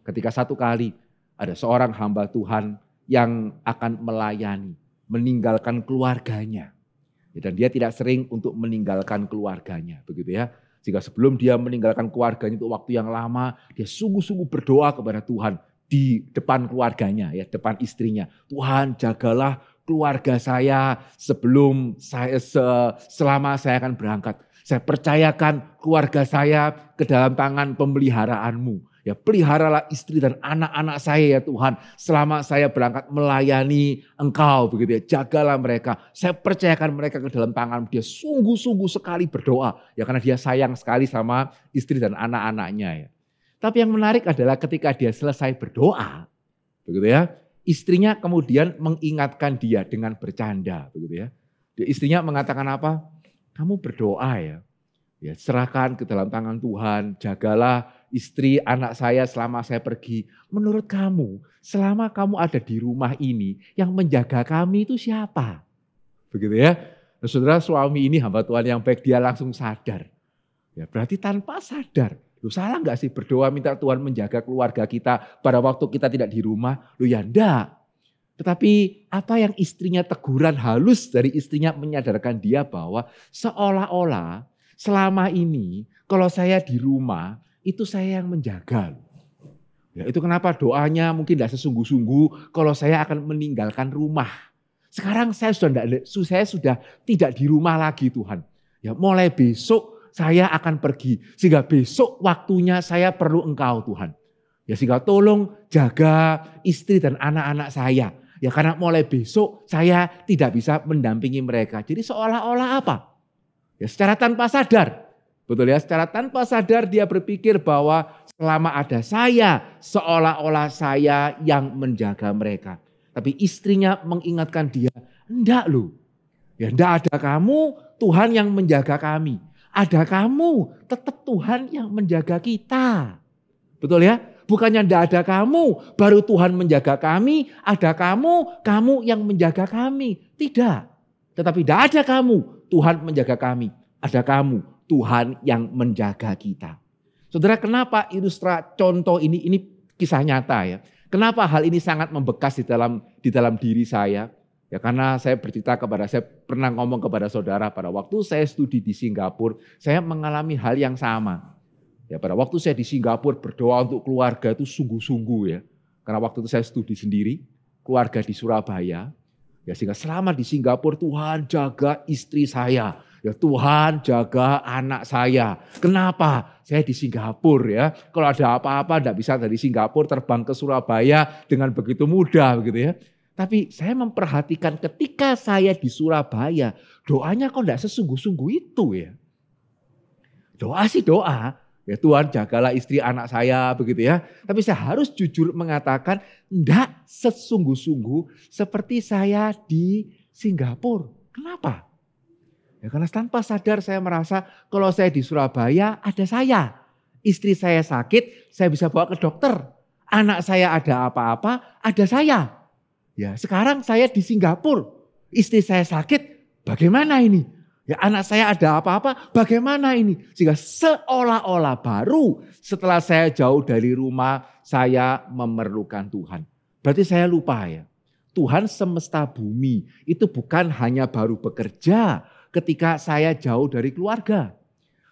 Ketika satu kali ada seorang hamba Tuhan yang akan melayani, meninggalkan keluarganya. Dan dia tidak sering untuk meninggalkan keluarganya, begitu ya. Sehingga sebelum dia meninggalkan keluarganya itu waktu yang lama, dia sungguh-sungguh berdoa kepada Tuhan di depan keluarganya, ya, depan istrinya. Tuhan, jagalah keluarga saya sebelum selama saya akan berangkat. Saya percayakan keluarga saya ke dalam tangan pemeliharaanmu. Ya, peliharalah istri dan anak-anak saya ya Tuhan. Selama saya berangkat melayani Engkau begitu ya. Jagalah mereka. Saya percayakan mereka ke dalam tangan. Dia sungguh-sungguh sekali berdoa. Ya karena dia sayang sekali sama istri dan anak-anaknya ya. Tapi yang menarik adalah ketika dia selesai berdoa. Begitu ya. Istrinya kemudian mengingatkan dia dengan bercanda begitu ya. Istrinya mengatakan apa? Kamu berdoa ya. Ya, serahkan ke dalam tangan Tuhan, jagalah istri anak saya selama saya pergi. Menurut kamu, selama kamu ada di rumah ini, yang menjaga kami itu siapa? Begitu ya. Nah, saudara, suami ini hamba Tuhan yang baik, dia langsung sadar. Ya, berarti tanpa sadar. Loh, salah gak sih berdoa minta Tuhan menjaga keluarga kita pada waktu kita tidak di rumah? Loh ya enggak. Tetapi apa yang istrinya teguran halus dari istrinya menyadarkan dia bahwa seolah-olah selama ini kalau saya di rumah itu saya yang menjaga. Ya, itu kenapa doanya mungkin tidak sesungguh-sungguh kalau saya akan meninggalkan rumah. Sekarang saya sudah tidak di rumah lagi Tuhan. Ya, mulai besok saya akan pergi. Sehingga besok waktunya saya perlu Engkau Tuhan. Ya, sehingga tolong jaga istri dan anak-anak saya. Ya karena mulai besok saya tidak bisa mendampingi mereka. Jadi seolah-olah apa? Ya secara tanpa sadar. Betul ya, secara tanpa sadar dia berpikir bahwa selama ada saya, seolah-olah saya yang menjaga mereka. Tapi istrinya mengingatkan dia, enggak loh. Ya enggak ada kamu, Tuhan yang menjaga kami. Ada kamu, tetap Tuhan yang menjaga kita. Betul ya? Bukannya enggak ada kamu, baru Tuhan menjaga kami, ada kamu yang menjaga kami. Tidak. Tetapi tidak ada kamu, Tuhan menjaga kami. Ada kamu, Tuhan yang menjaga kita. Saudara, kenapa contoh ini kisah nyata ya. Kenapa hal ini sangat membekas di dalam diri saya? Ya karena saya pernah ngomong kepada saudara pada waktu saya studi di Singapura, saya mengalami hal yang sama. Ya pada waktu saya di Singapura berdoa untuk keluarga itu sungguh-sungguh ya. Karena waktu itu saya studi sendiri, keluarga di Surabaya. Ya sehingga selama di Singapura Tuhan jaga istri saya. Ya Tuhan jaga anak saya. Kenapa? Saya di Singapura ya. Kalau ada apa-apa tidak bisa dari Singapura terbang ke Surabaya dengan begitu mudah begitu ya. Tapi saya memperhatikan ketika saya di Surabaya, doanya kok tidak sesungguh-sungguh itu ya. Doa sih doa. Ya Tuhan jagalah istri anak saya begitu ya. Tapi saya harus jujur mengatakan enggak sesungguh-sungguh seperti saya di Singapura. Kenapa? Ya, karena tanpa sadar saya merasa kalau saya di Surabaya ada saya. Istri saya sakit, saya bisa bawa ke dokter. Anak saya ada apa-apa, ada saya. Ya, sekarang saya di Singapura. Istri saya sakit, bagaimana ini? Ya, anak saya ada apa-apa, bagaimana ini? Sehingga seolah-olah baru setelah saya jauh dari rumah, saya memerlukan Tuhan. Berarti saya lupa ya. Tuhan semesta bumi itu bukan hanya baru bekerja ketika saya jauh dari keluarga.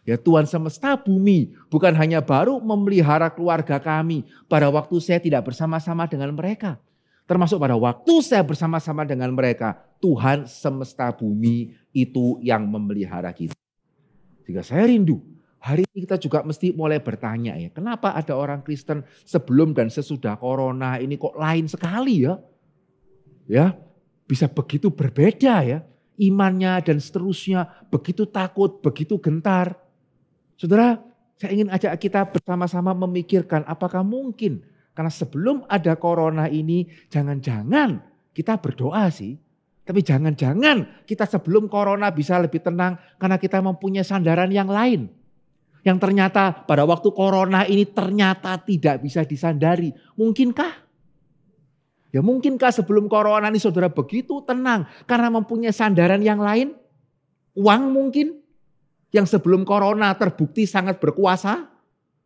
Ya, Tuhan semesta bumi bukan hanya baru memelihara keluarga kami pada waktu saya tidak bersama-sama dengan mereka. Termasuk pada waktu saya bersama-sama dengan mereka, Tuhan semesta bumi itu yang memelihara kita. Jika saya rindu, hari ini kita juga mesti mulai bertanya ya, kenapa ada orang Kristen sebelum dan sesudah corona ini kok lain sekali ya? Ya, bisa begitu berbeda ya. Imannya dan seterusnya begitu takut, begitu gentar. Saudara, saya ingin ajak kita bersama-sama memikirkan apakah mungkin karena sebelum ada corona ini jangan-jangan kita berdoa sih. Tapi jangan-jangan kita sebelum corona bisa lebih tenang karena kita mempunyai sandaran yang lain. Yang ternyata pada waktu corona ini ternyata tidak bisa disandari. Mungkinkah? Ya mungkinkah sebelum corona ini saudara begitu tenang karena mempunyai sandaran yang lain? Uang mungkin? Yang sebelum corona terbukti sangat berkuasa,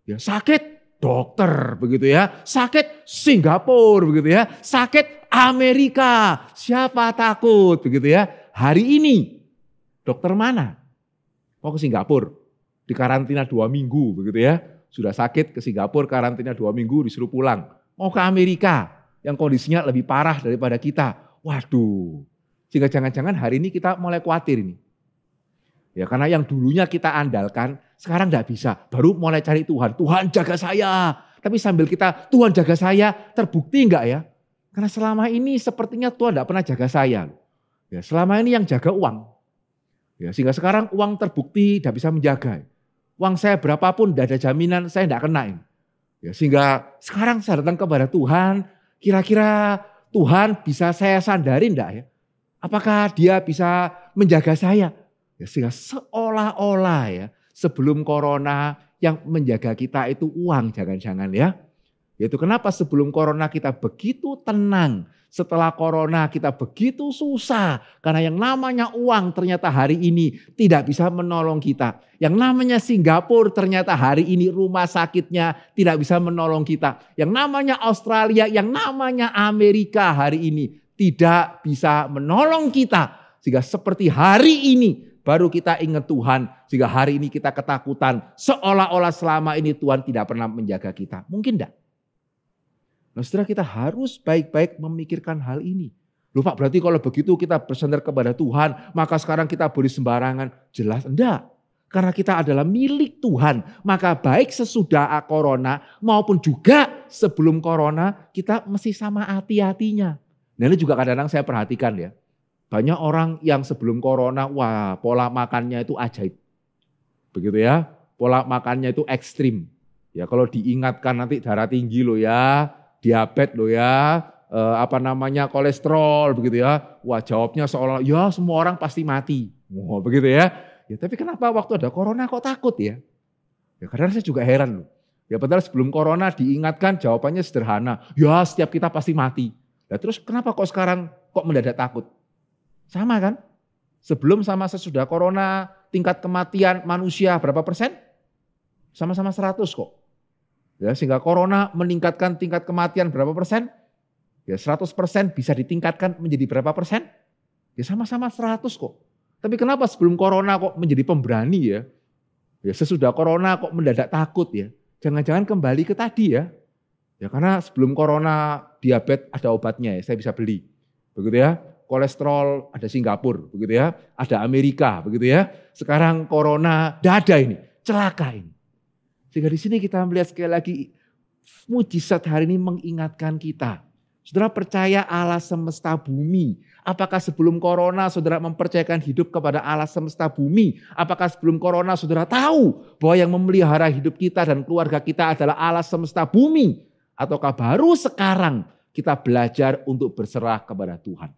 ya sakit dokter begitu ya, sakit Singapura begitu ya, sakit Amerika, siapa takut begitu ya. Hari ini dokter mana? Mau ke Singapura, di karantina 2 minggu begitu ya, sudah sakit ke Singapura karantina 2 minggu disuruh pulang. Mau ke Amerika yang kondisinya lebih parah daripada kita, waduh, sehingga jangan-jangan hari ini kita mulai khawatir ini. Ya karena yang dulunya kita andalkan, sekarang enggak bisa. Baru mulai cari Tuhan. Tuhan jaga saya. Tapi sambil kita, Tuhan jaga saya, terbukti enggak ya? Karena selama ini sepertinya Tuhan enggak pernah jaga saya. Ya, selama ini yang jaga uang. Ya, sehingga sekarang uang terbukti enggak bisa menjaga. Uang saya berapapun enggak ada jaminan, saya enggak kena. Ya, sehingga sekarang saya datang kepada Tuhan, kira-kira Tuhan bisa saya sandari enggak ya? Apakah dia bisa menjaga saya? Ya, sehingga seolah-olah ya sebelum corona yang menjaga kita itu uang jangan-jangan ya. Yaitu kenapa sebelum corona kita begitu tenang, setelah corona kita begitu susah. Karena yang namanya uang ternyata hari ini tidak bisa menolong kita. Yang namanya Singapura ternyata hari ini rumah sakitnya tidak bisa menolong kita. Yang namanya Australia, yang namanya Amerika hari ini tidak bisa menolong kita. Sehingga seperti hari ini baru kita ingat Tuhan, sehingga hari ini kita ketakutan. Seolah-olah selama ini Tuhan tidak pernah menjaga kita. Mungkin enggak? Nah saudara, kita harus baik-baik memikirkan hal ini. Loh Pak, berarti kalau begitu kita bersandar kepada Tuhan, maka sekarang kita boleh sembarangan. Jelas enggak. Karena kita adalah milik Tuhan. Maka baik sesudah corona maupun juga sebelum corona, kita mesti sama hati-hatinya. Nah ini juga kadang-kadang saya perhatikan ya. Banyak orang yang sebelum corona, wah pola makannya itu ajaib. Begitu ya, pola makannya itu ekstrim. Ya kalau diingatkan nanti darah tinggi loh ya, diabetes loh ya, kolesterol begitu ya. Wah jawabnya seolah ya semua orang pasti mati. Wah begitu ya. Ya tapi kenapa waktu ada corona kok takut ya? Ya kadang saya juga heran loh. Ya padahal sebelum corona diingatkan jawabannya sederhana. Ya setiap kita pasti mati. Nah terus kenapa kok sekarang kok mendadak takut? Sama kan? Sebelum sama sesudah corona tingkat kematian manusia berapa persen? Sama-sama 100 kok. Ya, sehingga corona meningkatkan tingkat kematian berapa persen? Ya 100% bisa ditingkatkan menjadi berapa persen? Ya sama-sama 100 kok. Tapi kenapa sebelum corona kok menjadi pemberani ya? Ya sesudah corona kok mendadak takut ya? Jangan-jangan kembali ke tadi ya. Ya karena sebelum corona diabetes ada obatnya ya, saya bisa beli. Begitu ya. Kolesterol ada Singapura, begitu ya, ada Amerika, begitu ya. Sekarang corona dada ini, celaka ini. Sehingga di sini kita melihat sekali lagi mujizat hari ini mengingatkan kita. Saudara percaya Allah semesta bumi. Apakah sebelum corona saudara mempercayakan hidup kepada Allah semesta bumi? Apakah sebelum corona saudara tahu bahwa yang memelihara hidup kita dan keluarga kita adalah Allah semesta bumi? Ataukah baru sekarang kita belajar untuk berserah kepada Tuhan?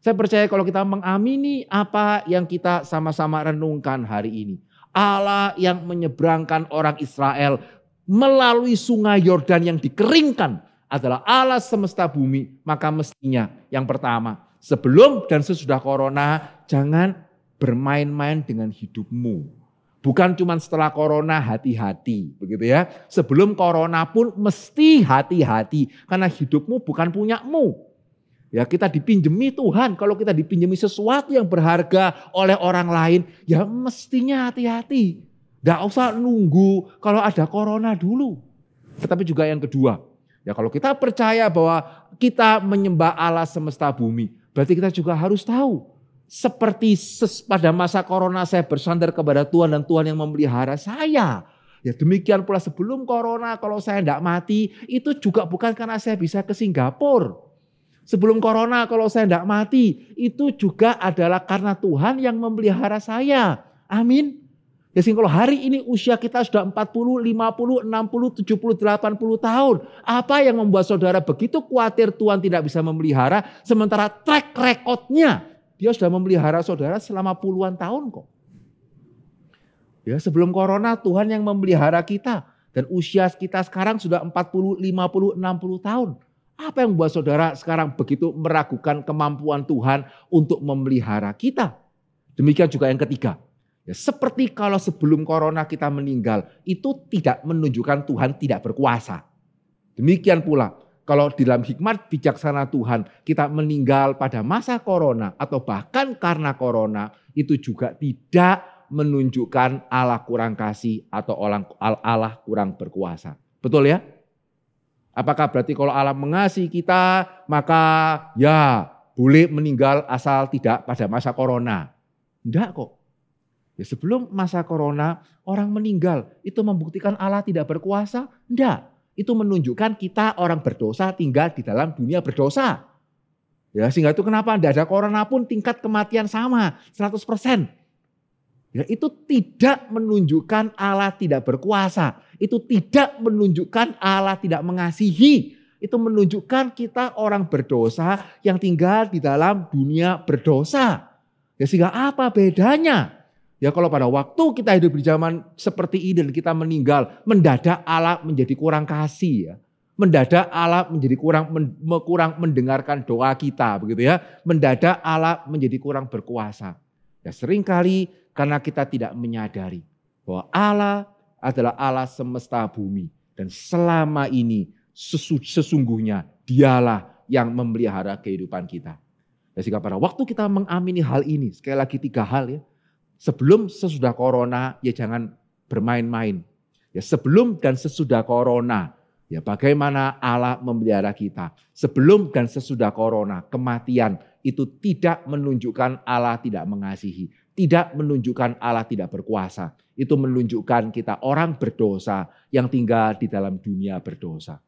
Saya percaya kalau kita mengamini apa yang kita sama-sama renungkan hari ini. Allah yang menyeberangkan orang Israel melalui sungai Yordan yang dikeringkan adalah Allah semesta bumi. Maka mestinya yang pertama, sebelum dan sesudah corona, jangan bermain-main dengan hidupmu. Bukan cuma setelah corona hati-hati, begitu ya. Sebelum corona pun mesti hati-hati karena hidupmu bukan punyamu. Ya, kita dipinjemi Tuhan. Kalau kita dipinjemi sesuatu yang berharga oleh orang lain, ya mestinya hati-hati. Nggak usah nunggu kalau ada corona dulu. Tetapi juga yang kedua, ya kalau kita percaya bahwa kita menyembah Allah semesta bumi, berarti kita juga harus tahu. Seperti pada masa corona saya bersandar kepada Tuhan dan Tuhan yang memelihara saya. Ya demikian pula sebelum corona kalau saya tidak mati itu juga bukan karena saya bisa ke Singapura. Sebelum corona kalau saya tidak mati itu juga adalah karena Tuhan yang memelihara saya. Amin. Ya sehingga kalau hari ini usia kita sudah 40, 50, 60, 70, 80 tahun. Apa yang membuat saudara begitu khawatir Tuhan tidak bisa memelihara sementara track recordnya Dia sudah memelihara saudara selama puluhan tahun kok. Ya, sebelum corona Tuhan yang memelihara kita. Dan usia kita sekarang sudah 40, 50, 60 tahun. Apa yang membuat saudara sekarang begitu meragukan kemampuan Tuhan untuk memelihara kita? Demikian juga yang ketiga. Ya, seperti kalau sebelum corona kita meninggal, itu tidak menunjukkan Tuhan tidak berkuasa. Demikian pula. Kalau dalam hikmat bijaksana Tuhan kita meninggal pada masa corona atau bahkan karena corona itu juga tidak menunjukkan Allah kurang kasih atau Allah kurang berkuasa. Betul ya? Apakah berarti kalau Allah mengasihi kita maka ya boleh meninggal asal tidak pada masa corona? Enggak kok. Ya, sebelum masa corona orang meninggal itu membuktikan Allah tidak berkuasa? Enggak. Itu menunjukkan kita orang berdosa tinggal di dalam dunia berdosa. Ya, sehingga itu kenapa tidak ada corona pun tingkat kematian sama 100%. Ya, itu tidak menunjukkan Allah tidak berkuasa. Itu tidak menunjukkan Allah tidak mengasihi. Itu menunjukkan kita orang berdosa yang tinggal di dalam dunia berdosa. Ya, sehingga apa bedanya? Ya kalau pada waktu kita hidup di zaman seperti ini dan kita meninggal, mendadak Allah menjadi kurang kasih ya. Mendadak Allah menjadi kurang mendengarkan doa kita begitu ya. Mendadak Allah menjadi kurang berkuasa. Ya seringkali karena kita tidak menyadari bahwa Allah adalah Allah semesta bumi. Dan selama ini sesungguhnya dialah yang memelihara kehidupan kita. Dan sehingga pada waktu kita mengamini hal ini, sekali lagi 3 hal ya. Sebelum sesudah corona ya jangan bermain-main. Ya sebelum dan sesudah corona ya bagaimana Allah memelihara kita. Sebelum dan sesudah corona kematian itu tidak menunjukkan Allah tidak mengasihi. Tidak menunjukkan Allah tidak berkuasa. Itu menunjukkan kita orang berdosa yang tinggal di dalam dunia berdosa.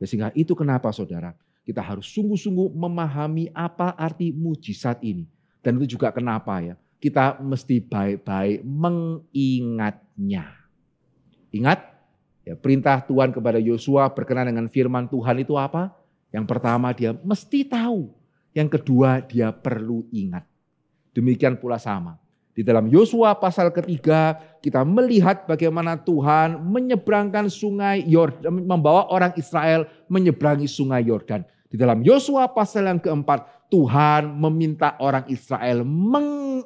Ya, sehingga itu kenapa saudara kita harus sungguh-sungguh memahami apa arti mujizat ini. Dan itu juga kenapa ya. Kita mesti baik-baik mengingatnya. Ingat ya, perintah Tuhan kepada Yosua berkenaan dengan firman Tuhan itu apa? Yang pertama dia mesti tahu. Yang kedua dia perlu ingat. Demikian pula sama. Di dalam Yosua pasal ketiga kita melihat bagaimana Tuhan menyeberangkan sungai Yordan, membawa orang Israel menyeberangi sungai Yordan. Di dalam Yosua pasal yang keempat Tuhan meminta orang Israel mengingatnya.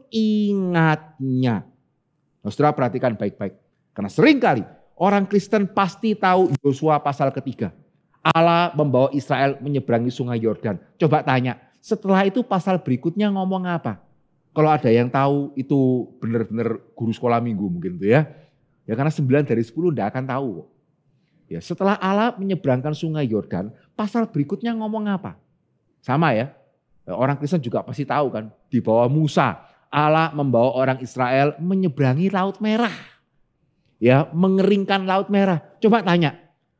Nah, saudara perhatikan baik-baik. Karena seringkali orang Kristen pasti tahu Yosua pasal ketiga. Allah membawa Israel menyeberangi sungai Yordan. Coba tanya, setelah itu pasal berikutnya ngomong apa? Kalau ada yang tahu itu benar-benar guru sekolah minggu mungkin itu ya. Ya karena 9 dari 10 tidak akan tahu. Ya, setelah Allah menyeberangkan sungai Yordan, pasal berikutnya ngomong apa? Sama ya. Orang Kristen juga pasti tahu kan, di bawah Musa, Allah membawa orang Israel menyeberangi Laut Merah. Ya, mengeringkan Laut Merah. Coba tanya,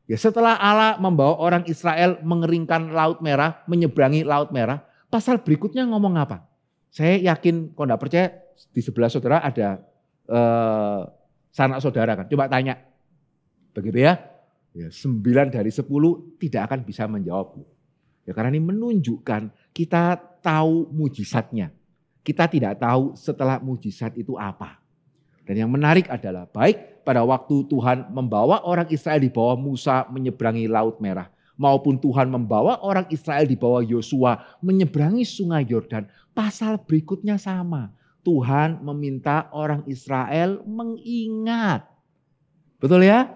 ya setelah Allah membawa orang Israel mengeringkan Laut Merah, menyeberangi Laut Merah, pasal berikutnya ngomong apa? Saya yakin, kalau tidak percaya, di sebelah saudara ada sanak saudara kan. Coba tanya, begitu ya. Ya 9 dari 10 tidak akan bisa menjawab. Ya karena ini menunjukkan kita tahu mujizatnya. Kita tidak tahu setelah mujizat itu apa. Dan yang menarik adalah baik pada waktu Tuhan membawa orang Israel di bawah Musa menyeberangi Laut Merah, maupun Tuhan membawa orang Israel di bawah Yosua menyeberangi Sungai Yordan, pasal berikutnya sama. Tuhan meminta orang Israel mengingat. Betul ya?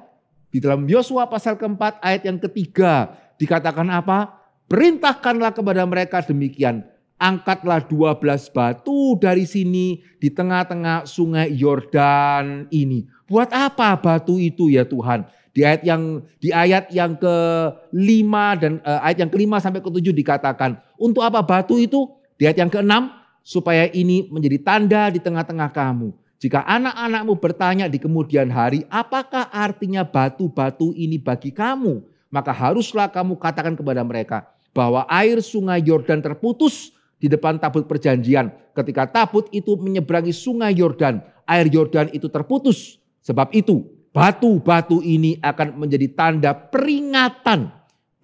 Di dalam Yosua pasal keempat ayat yang ketiga dikatakan apa? Perintahkanlah kepada mereka demikian. Angkatlah 12 batu dari sini di tengah-tengah sungai Yordan ini. Buat apa batu itu ya Tuhan? Di ayat yang ke-5 dan ayat yang ke-5 sampai ke-7 dikatakan, untuk apa batu itu? Di ayat yang ke-6, supaya ini menjadi tanda di tengah-tengah kamu. Jika anak-anakmu bertanya di kemudian hari, apakah artinya batu-batu ini bagi kamu? Maka haruslah kamu katakan kepada mereka bahwa air sungai Yordan terputus di depan tabut perjanjian. Ketika tabut itu menyeberangi sungai Yordan, air Yordan itu terputus. Sebab itu batu-batu ini akan menjadi tanda peringatan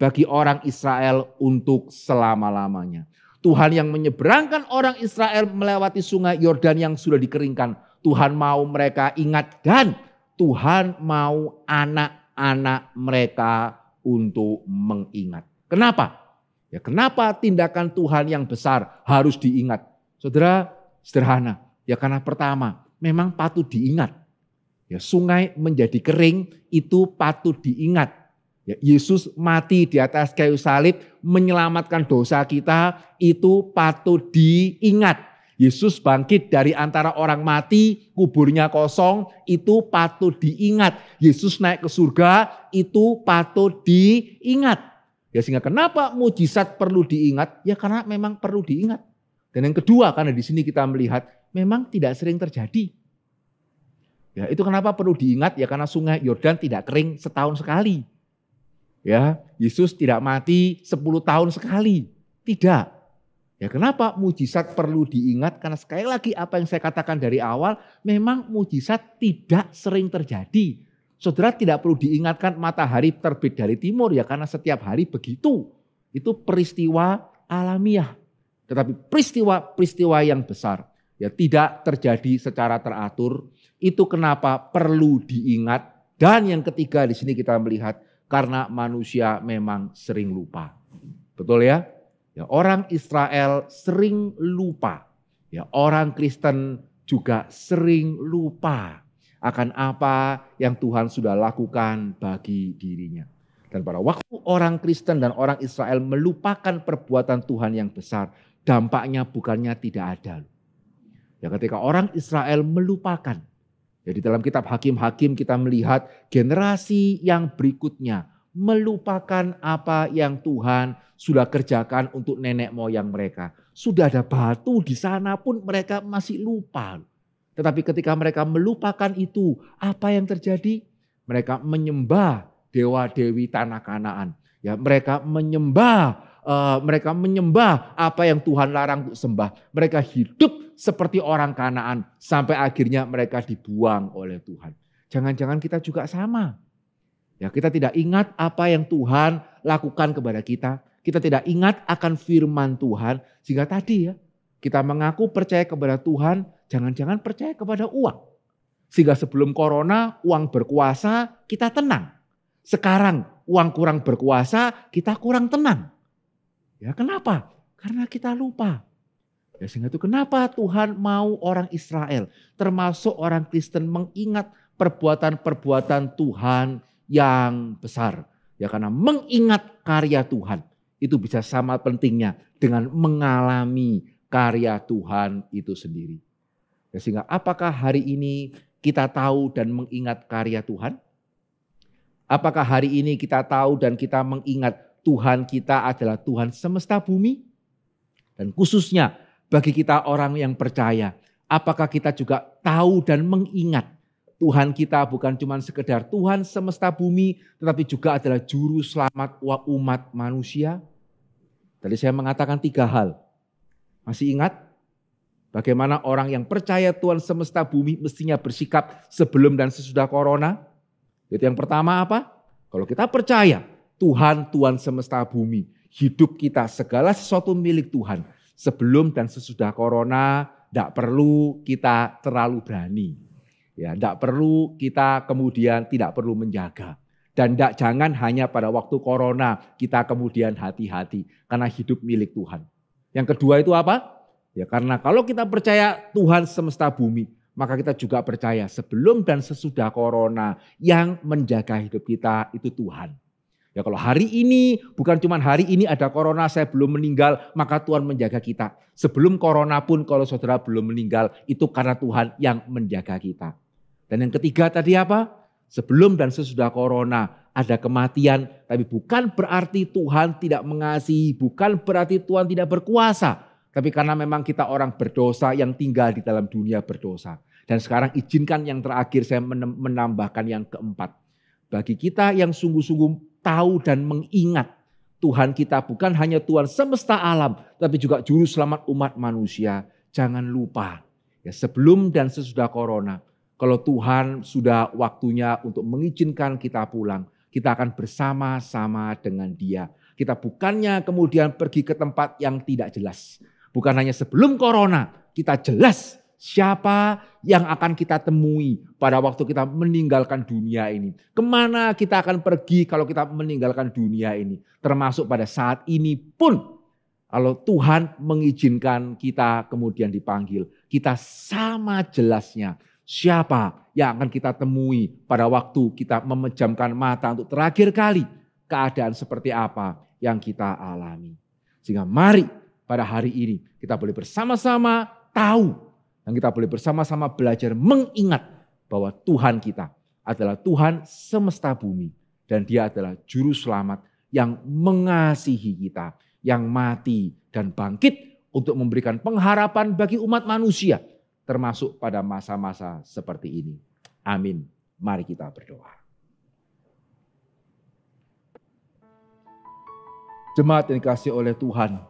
bagi orang Israel untuk selama-lamanya. Tuhan yang menyeberangkan orang Israel melewati sungai Yordan yang sudah dikeringkan. Tuhan mau mereka ingat dan Tuhan mau anak-anak mereka untuk mengingat. Kenapa? Ya, kenapa tindakan Tuhan yang besar harus diingat? Saudara, sederhana. Ya karena pertama, memang patut diingat. Ya, sungai menjadi kering itu patut diingat. Ya, Yesus mati di atas kayu salib menyelamatkan dosa kita, itu patut diingat. Yesus bangkit dari antara orang mati, kuburnya kosong, itu patut diingat. Yesus naik ke surga, itu patut diingat. Ya sehingga kenapa mujizat perlu diingat? Ya karena memang perlu diingat. Dan yang kedua, karena di sini kita melihat memang tidak sering terjadi. Ya itu kenapa perlu diingat? Ya karena sungai Yordan tidak kering setahun sekali. Ya, Yesus tidak mati 10 tahun sekali. Tidak. Ya kenapa mujizat perlu diingat? Karena sekali lagi apa yang saya katakan dari awal, memang mujizat tidak sering terjadi. Saudara tidak perlu diingatkan matahari terbit dari timur ya karena setiap hari begitu. Itu peristiwa alamiah. Tetapi peristiwa yang besar ya tidak terjadi secara teratur. Itu kenapa perlu diingat. Dan yang ketiga di sini kita melihat karena manusia memang sering lupa. Betul ya? Ya orang Israel sering lupa. Ya orang Kristen juga sering lupa akan apa yang Tuhan sudah lakukan bagi dirinya. Dan pada waktu orang Kristen dan orang Israel melupakan perbuatan Tuhan yang besar, dampaknya bukannya tidak ada. Ya ketika orang Israel melupakan, ya di dalam kitab Hakim-Hakim kita melihat generasi yang berikutnya melupakan apa yang Tuhan sudah kerjakan untuk nenek moyang mereka. Sudah ada batu di sana pun mereka masih lupa. Tetapi ketika mereka melupakan itu, apa yang terjadi? Mereka menyembah dewa-dewi tanah Kanaan. Ya, mereka menyembah apa yang Tuhan larang untuk sembah. Mereka hidup seperti orang Kanaan sampai akhirnya mereka dibuang oleh Tuhan. Jangan-jangan kita juga sama. Ya, kita tidak ingat apa yang Tuhan lakukan kepada kita. Kita tidak ingat akan firman Tuhan. Sehingga tadi ya, kita mengaku percaya kepada Tuhan, jangan-jangan percaya kepada uang. Sehingga sebelum corona uang berkuasa kita tenang. Sekarang uang kurang berkuasa kita kurang tenang. Ya kenapa? Karena kita lupa. Ya sehingga itu kenapa Tuhan mau orang Israel termasuk orang Kristen mengingat perbuatan-perbuatan Tuhan yang besar. Ya karena mengingat karya Tuhan itu bisa sama pentingnya dengan mengalami karya Tuhan itu sendiri. Ya, sehingga apakah hari ini kita tahu dan mengingat karya Tuhan? Apakah hari ini kita tahu dan kita mengingat Tuhan kita adalah Tuhan semesta bumi? Dan khususnya bagi kita orang yang percaya, apakah kita juga tahu dan mengingat Tuhan kita bukan cuma sekedar Tuhan semesta bumi, tetapi juga adalah juru selamat umat manusia? Tadi saya mengatakan 3 hal. Masih ingat bagaimana orang yang percaya Tuhan semesta bumi mestinya bersikap sebelum dan sesudah corona? Itu yang pertama apa? Kalau kita percaya Tuhan semesta bumi, hidup kita segala sesuatu milik Tuhan. Sebelum dan sesudah corona, tidak perlu kita terlalu berani. Ya, tidak perlu kita kemudian tidak perlu menjaga. Dan jangan hanya pada waktu corona kita kemudian hati-hati. Karena hidup milik Tuhan. Yang kedua itu apa? Ya karena kalau kita percaya Tuhan semesta bumi, maka kita juga percaya sebelum dan sesudah corona yang menjaga hidup kita itu Tuhan. Ya kalau hari ini, bukan cuma hari ini ada corona saya belum meninggal, maka Tuhan menjaga kita. Sebelum corona pun kalau saudara belum meninggal, itu karena Tuhan yang menjaga kita. Dan yang ketiga tadi apa? Sebelum dan sesudah corona ada kematian, tapi bukan berarti Tuhan tidak mengasihi, bukan berarti Tuhan tidak berkuasa. Tapi karena memang kita orang berdosa yang tinggal di dalam dunia berdosa. Dan sekarang izinkan yang terakhir saya menambahkan yang keempat. Bagi kita yang sungguh-sungguh tahu dan mengingat Tuhan kita bukan hanya Tuhan semesta alam, tapi juga juru selamat umat manusia. Jangan lupa ya sebelum dan sesudah corona, kalau Tuhan sudah waktunya untuk mengizinkan kita pulang, kita akan bersama-sama dengan Dia. Kita bukannya kemudian pergi ke tempat yang tidak jelas. Bukan hanya sebelum corona, kita jelas siapa yang akan kita temui pada waktu kita meninggalkan dunia ini. Kemana kita akan pergi kalau kita meninggalkan dunia ini. Termasuk pada saat ini pun, kalau Tuhan mengizinkan kita kemudian dipanggil, kita sama jelasnya siapa yang akan kita temui pada waktu kita memejamkan mata untuk terakhir kali. Keadaan seperti apa yang kita alami. Sehingga mari pada hari ini kita boleh bersama-sama tahu dan kita boleh bersama-sama belajar mengingat bahwa Tuhan kita adalah Tuhan semesta bumi dan Dia adalah juru selamat yang mengasihi kita, yang mati dan bangkit untuk memberikan pengharapan bagi umat manusia termasuk pada masa-masa seperti ini. Amin. Mari kita berdoa. Jemaat yang dikasihi oleh Tuhan,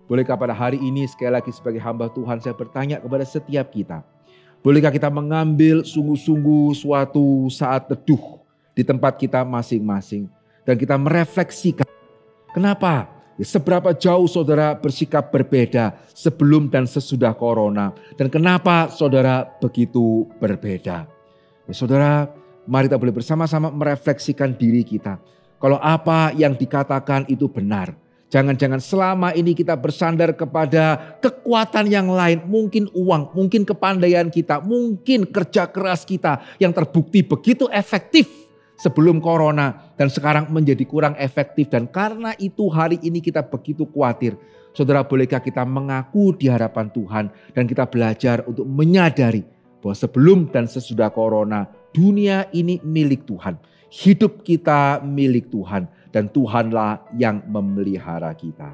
bolehkah pada hari ini sekali lagi sebagai hamba Tuhan saya bertanya kepada setiap kita. Bolehkah kita mengambil sungguh-sungguh suatu saat teduh di tempat kita masing-masing. Dan kita merefleksikan kenapa ya, seberapa jauh saudara bersikap berbeda sebelum dan sesudah corona. Dan kenapa saudara begitu berbeda. Ya, saudara mari kita boleh bersama-sama merefleksikan diri kita. Kalau apa yang dikatakan itu benar. Jangan-jangan selama ini kita bersandar kepada kekuatan yang lain. Mungkin uang, mungkin kepandaian kita, mungkin kerja keras kita yang terbukti begitu efektif sebelum corona. Dan sekarang menjadi kurang efektif. Dan karena itu hari ini kita begitu khawatir. Saudara bolehkah kita mengaku di hadapan Tuhan. Dan kita belajar untuk menyadari bahwa sebelum dan sesudah corona dunia ini milik Tuhan. Hidup kita milik Tuhan. Dan Tuhanlah yang memelihara kita.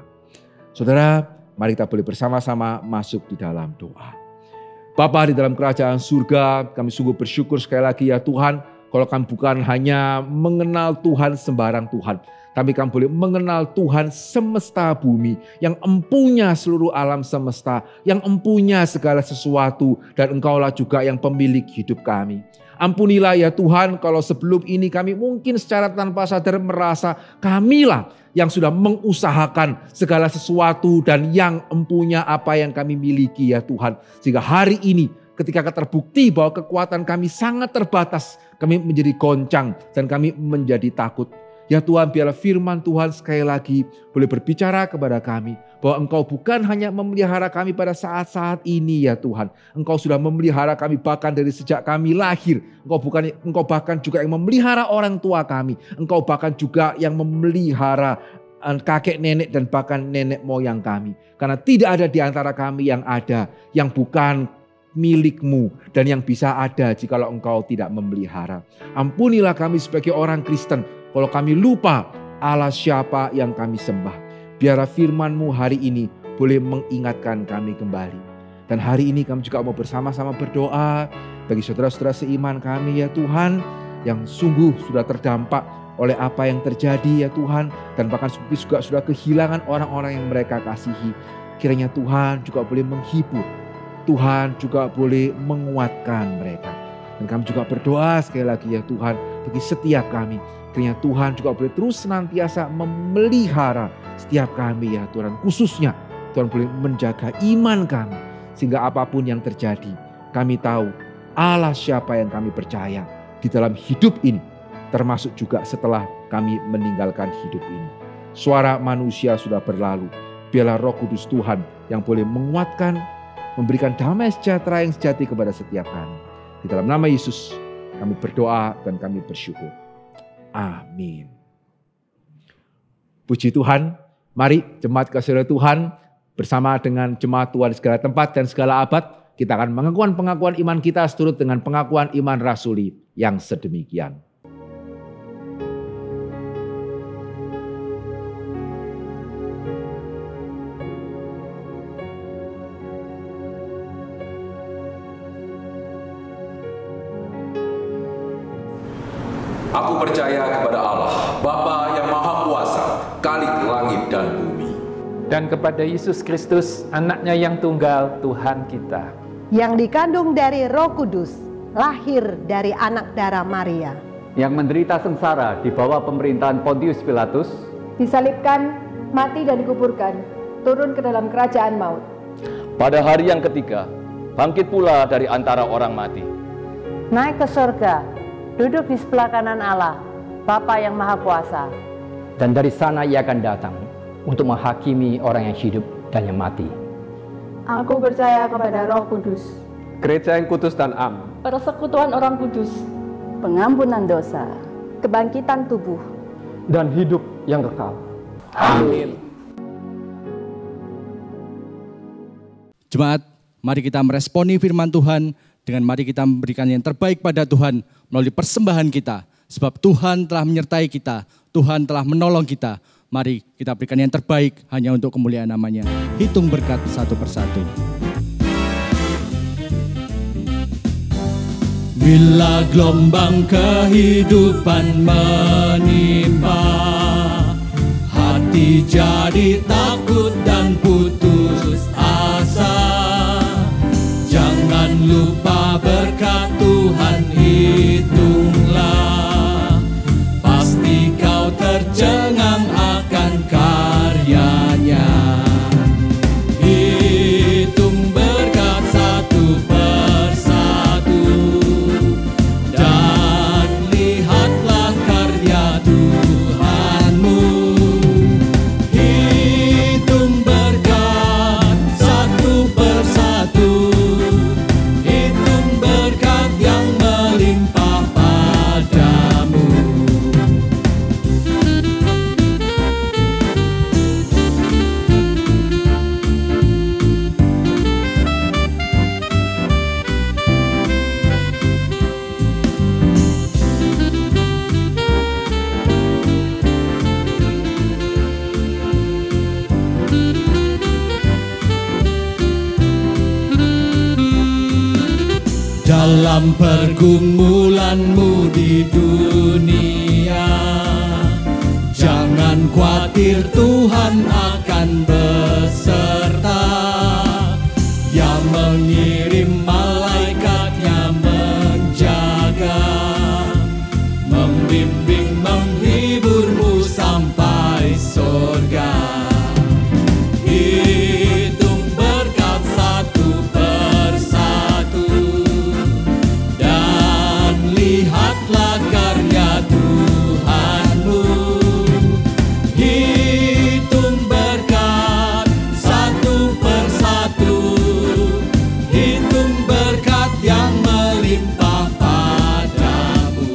Saudara, mari kita boleh bersama-sama masuk di dalam doa. Bapa di dalam kerajaan surga, kami sungguh bersyukur sekali lagi ya Tuhan. Kalau kami bukan hanya mengenal Tuhan sembarang Tuhan. Tapi kami boleh mengenal Tuhan semesta bumi. Yang empunya seluruh alam semesta. Yang empunya segala sesuatu. Dan Engkaulah juga yang pemilik hidup kami. Ampunilah ya Tuhan kalau sebelum ini kami mungkin secara tanpa sadar merasa kamilah yang sudah mengusahakan segala sesuatu dan yang empunya apa yang kami miliki ya Tuhan. Sehingga hari ini ketika terbukti bahwa kekuatan kami sangat terbatas, kami menjadi goncang dan kami menjadi takut. Ya Tuhan, biarlah firman Tuhan sekali lagi boleh berbicara kepada kami. Bahwa Engkau bukan hanya memelihara kami pada saat-saat ini ya Tuhan. Engkau sudah memelihara kami bahkan dari sejak kami lahir. Engkau bahkan juga yang memelihara orang tua kami. Engkau bahkan juga yang memelihara kakek nenek dan bahkan nenek moyang kami. Karena tidak ada di antara kami yang ada yang bukan milik-Mu dan yang bisa ada jikalau Engkau tidak memelihara. Ampunilah kami sebagai orang Kristen. Kalau kami lupa Allah siapa yang kami sembah. Biarlah firman-Mu hari ini boleh mengingatkan kami kembali. Dan hari ini kami juga mau bersama-sama berdoa bagi saudara-saudara seiman kami ya Tuhan. Yang sungguh sudah terdampak oleh apa yang terjadi ya Tuhan. Dan bahkan juga sudah kehilangan orang-orang yang mereka kasihi. Kiranya Tuhan juga boleh menghibur. Tuhan juga boleh menguatkan mereka. Dan kami juga berdoa sekali lagi ya Tuhan bagi setiap kami. Kiranya Tuhan juga boleh terus senantiasa memelihara setiap kami ya Tuhan. Khususnya Tuhan boleh menjaga iman kami. Sehingga apapun yang terjadi, kami tahu Allah siapa yang kami percaya di dalam hidup ini. Termasuk juga setelah kami meninggalkan hidup ini. Suara manusia sudah berlalu. Biarlah Roh Kudus Tuhan yang boleh menguatkan, memberikan damai sejahtera yang sejati kepada setiap kami. Di dalam nama Yesus kami berdoa dan kami bersyukur. Amin. Puji Tuhan, mari jemaat kasih Tuhan bersama dengan jemaat Tuhan di segala tempat dan segala abad, kita akan mengakukan pengakuan iman kita seturut dengan pengakuan iman rasuli yang sedemikian. Aku percaya kepada Allah, Bapa yang Maha Kuasa, Khalik langit dan bumi. Dan kepada Yesus Kristus, anaknya yang tunggal, Tuhan kita. Yang dikandung dari Roh Kudus, lahir dari anak darah Maria. Yang menderita sengsara di bawah pemerintahan Pontius Pilatus. Disalibkan, mati dan dikuburkan, turun ke dalam kerajaan maut. Pada hari yang ketiga, bangkit pula dari antara orang mati. Naik ke surga, duduk di sebelah kanan Allah, Bapa yang Maha Kuasa. Dan dari sana ia akan datang untuk menghakimi orang yang hidup dan yang mati. Aku percaya kepada Roh Kudus, Gereja yang kudus dan am, persekutuan orang kudus, Pengampunan dosa, kebangkitan tubuh, dan hidup yang kekal. Amin. Jemaat, mari kita meresponi firman Tuhan dengan mari kita memberikan yang terbaik pada Tuhan melalui persembahan kita. Sebab Tuhan telah menyertai kita, Tuhan telah menolong kita. Mari kita berikan yang terbaik hanya untuk kemuliaan namanya. Hitung berkat satu persatu. Bila gelombang kehidupan menimpa, hati jadi takut dan putus asa. Jangan lupa berkat Tuhan hitunglah, pasti kau tercengang akan karyanya. Hitung berkat satu persatu, dan lihatlah karya Tuhanmu. Hitung berkat satu persatu, hitung berkat yang melimpah padamu. Dalam pergumulanmu di dunia, jangan khawatir, Tuhan akan beserta. Yang mengirim malaikatnya menjaga, membimbing, menghiburmu sampai surga. Hitung berkat satu persatu, dan lihatlah karya Tuhanmu. Hitung berkat satu persatu, hitung berkat yang melimpah padamu.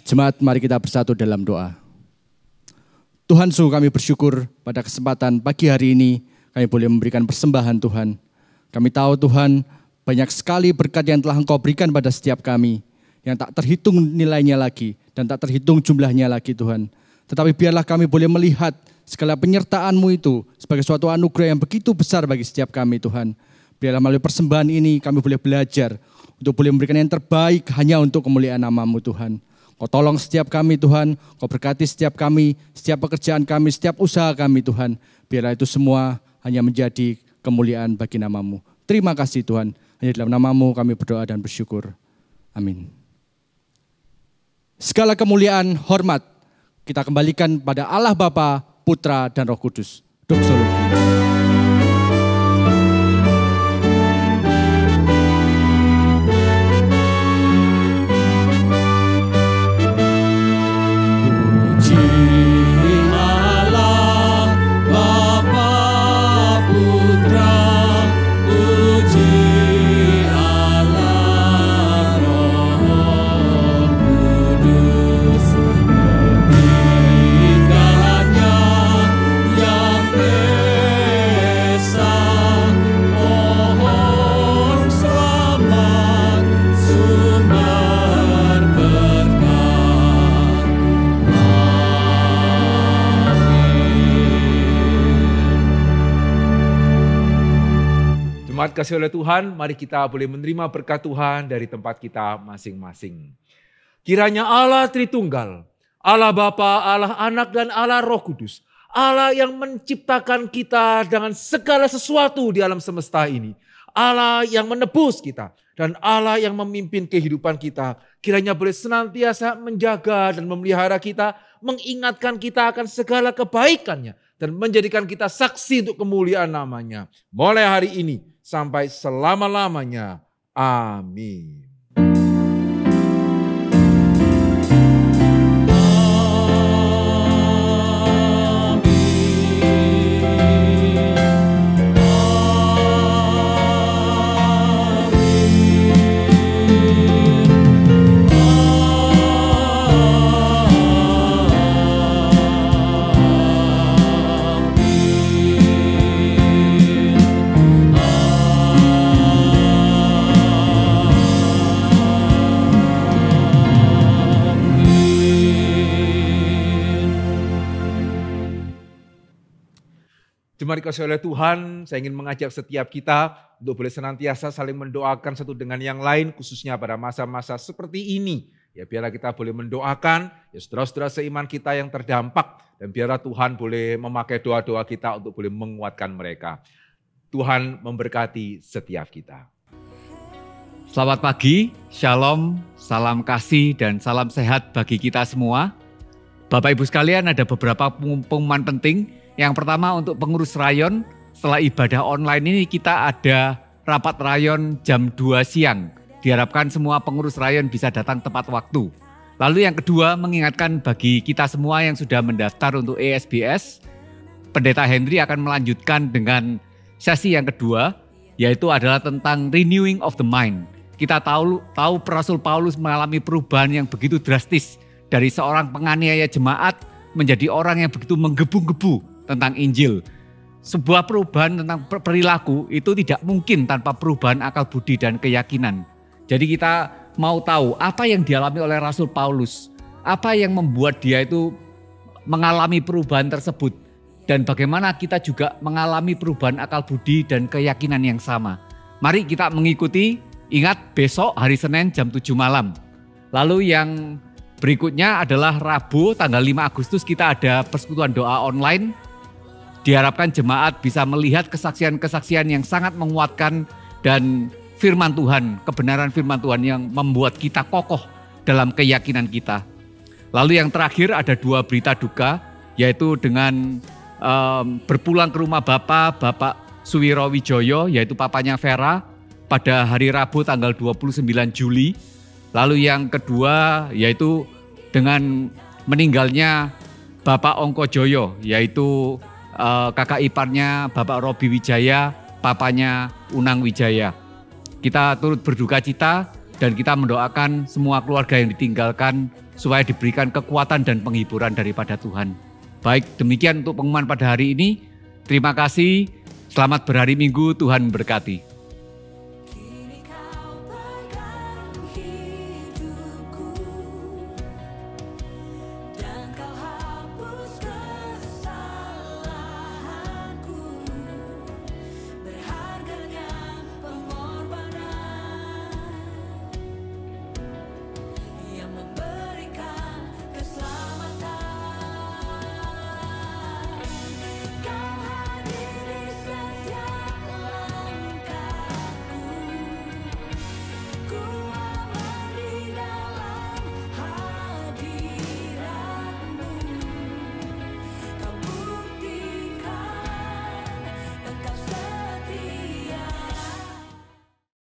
Jemaat, mari kita bersatu dalam doa. Tuhan, sungguh kami bersyukur pada kesempatan pagi hari ini kami boleh memberikan persembahan Tuhan. Kami tahu Tuhan banyak sekali berkat yang telah Engkau berikan pada setiap kami, yang tak terhitung nilainya lagi dan tak terhitung jumlahnya lagi Tuhan. Tetapi biarlah kami boleh melihat segala penyertaan-Mu itu sebagai suatu anugerah yang begitu besar bagi setiap kami Tuhan. Biarlah melalui persembahan ini kami boleh belajar untuk boleh memberikan yang terbaik hanya untuk kemuliaan nama-Mu Tuhan. Kau tolong setiap kami Tuhan, Kau berkati setiap kami, setiap pekerjaan kami, setiap usaha kami Tuhan. Biarlah itu semua hanya menjadi kemuliaan bagi nama-Mu. Terima kasih Tuhan, hanya dalam nama-Mu kami berdoa dan bersyukur. Amin. Segala kemuliaan, hormat kita kembalikan pada Allah Bapa, Putra, dan Roh Kudus. Doxologi. Jemaat kasih oleh Tuhan, mari kita boleh menerima berkat Tuhan dari tempat kita masing-masing. Kiranya Allah Tritunggal, Allah Bapa, Allah Anak, dan Allah Roh Kudus, Allah yang menciptakan kita dengan segala sesuatu di alam semesta ini, Allah yang menebus kita, dan Allah yang memimpin kehidupan kita, kiranya boleh senantiasa menjaga dan memelihara kita, mengingatkan kita akan segala kebaikannya, dan menjadikan kita saksi untuk kemuliaan namanya. Mulai hari ini, sampai selama-lamanya. Amin. Mari kasih oleh Tuhan, saya ingin mengajak setiap kita untuk boleh senantiasa saling mendoakan satu dengan yang lain, khususnya pada masa-masa seperti ini. Ya, biarlah kita boleh mendoakan ya saudara-saudara seiman kita yang terdampak, dan biarlah Tuhan boleh memakai doa-doa kita untuk boleh menguatkan mereka. Tuhan memberkati setiap kita. Selamat pagi, shalom, salam kasih dan salam sehat bagi kita semua. Bapak Ibu sekalian, ada beberapa pengumuman penting. Yang pertama untuk pengurus rayon, setelah ibadah online ini kita ada rapat rayon jam 2 siang. Diharapkan semua pengurus rayon bisa datang tepat waktu. Lalu yang kedua, mengingatkan bagi kita semua yang sudah mendaftar untuk ESBS, Pendeta Henry akan melanjutkan dengan sesi yang kedua, yaitu adalah tentang renewing of the mind. Kita tahu Rasul Paulus mengalami perubahan yang begitu drastis dari seorang penganiaya jemaat menjadi orang yang begitu menggebu-gebu tentang Injil. Sebuah perubahan tentang perilaku itu tidak mungkin tanpa perubahan akal budi dan keyakinan. Jadi kita mau tahu apa yang dialami oleh Rasul Paulus, apa yang membuat dia itu mengalami perubahan tersebut, dan bagaimana kita juga mengalami perubahan akal budi dan keyakinan yang sama. Mari kita mengikuti, ingat besok hari Senin jam 7 malam. Lalu yang berikutnya adalah Rabu tanggal 5 Agustus kita ada persekutuan doa online. Diharapkan jemaat bisa melihat kesaksian-kesaksian yang sangat menguatkan dan firman Tuhan, kebenaran firman Tuhan yang membuat kita kokoh dalam keyakinan kita. Lalu yang terakhir ada 2 berita duka, yaitu dengan berpulang ke rumah Bapak Suwiro Wijoyo, yaitu papanya Vera, pada hari Rabu tanggal 29 Juli. Lalu yang kedua yaitu dengan meninggalnya Bapak Ongko Joyo, yaitu kakak iparnya Bapak Robi Wijaya, papanya Unang Wijaya. Kita turut berduka cita dan kita mendoakan semua keluarga yang ditinggalkan supaya diberikan kekuatan dan penghiburan daripada Tuhan. Baik, demikian untuk pengumuman pada hari ini. Terima kasih, selamat berhari Minggu, Tuhan memberkati.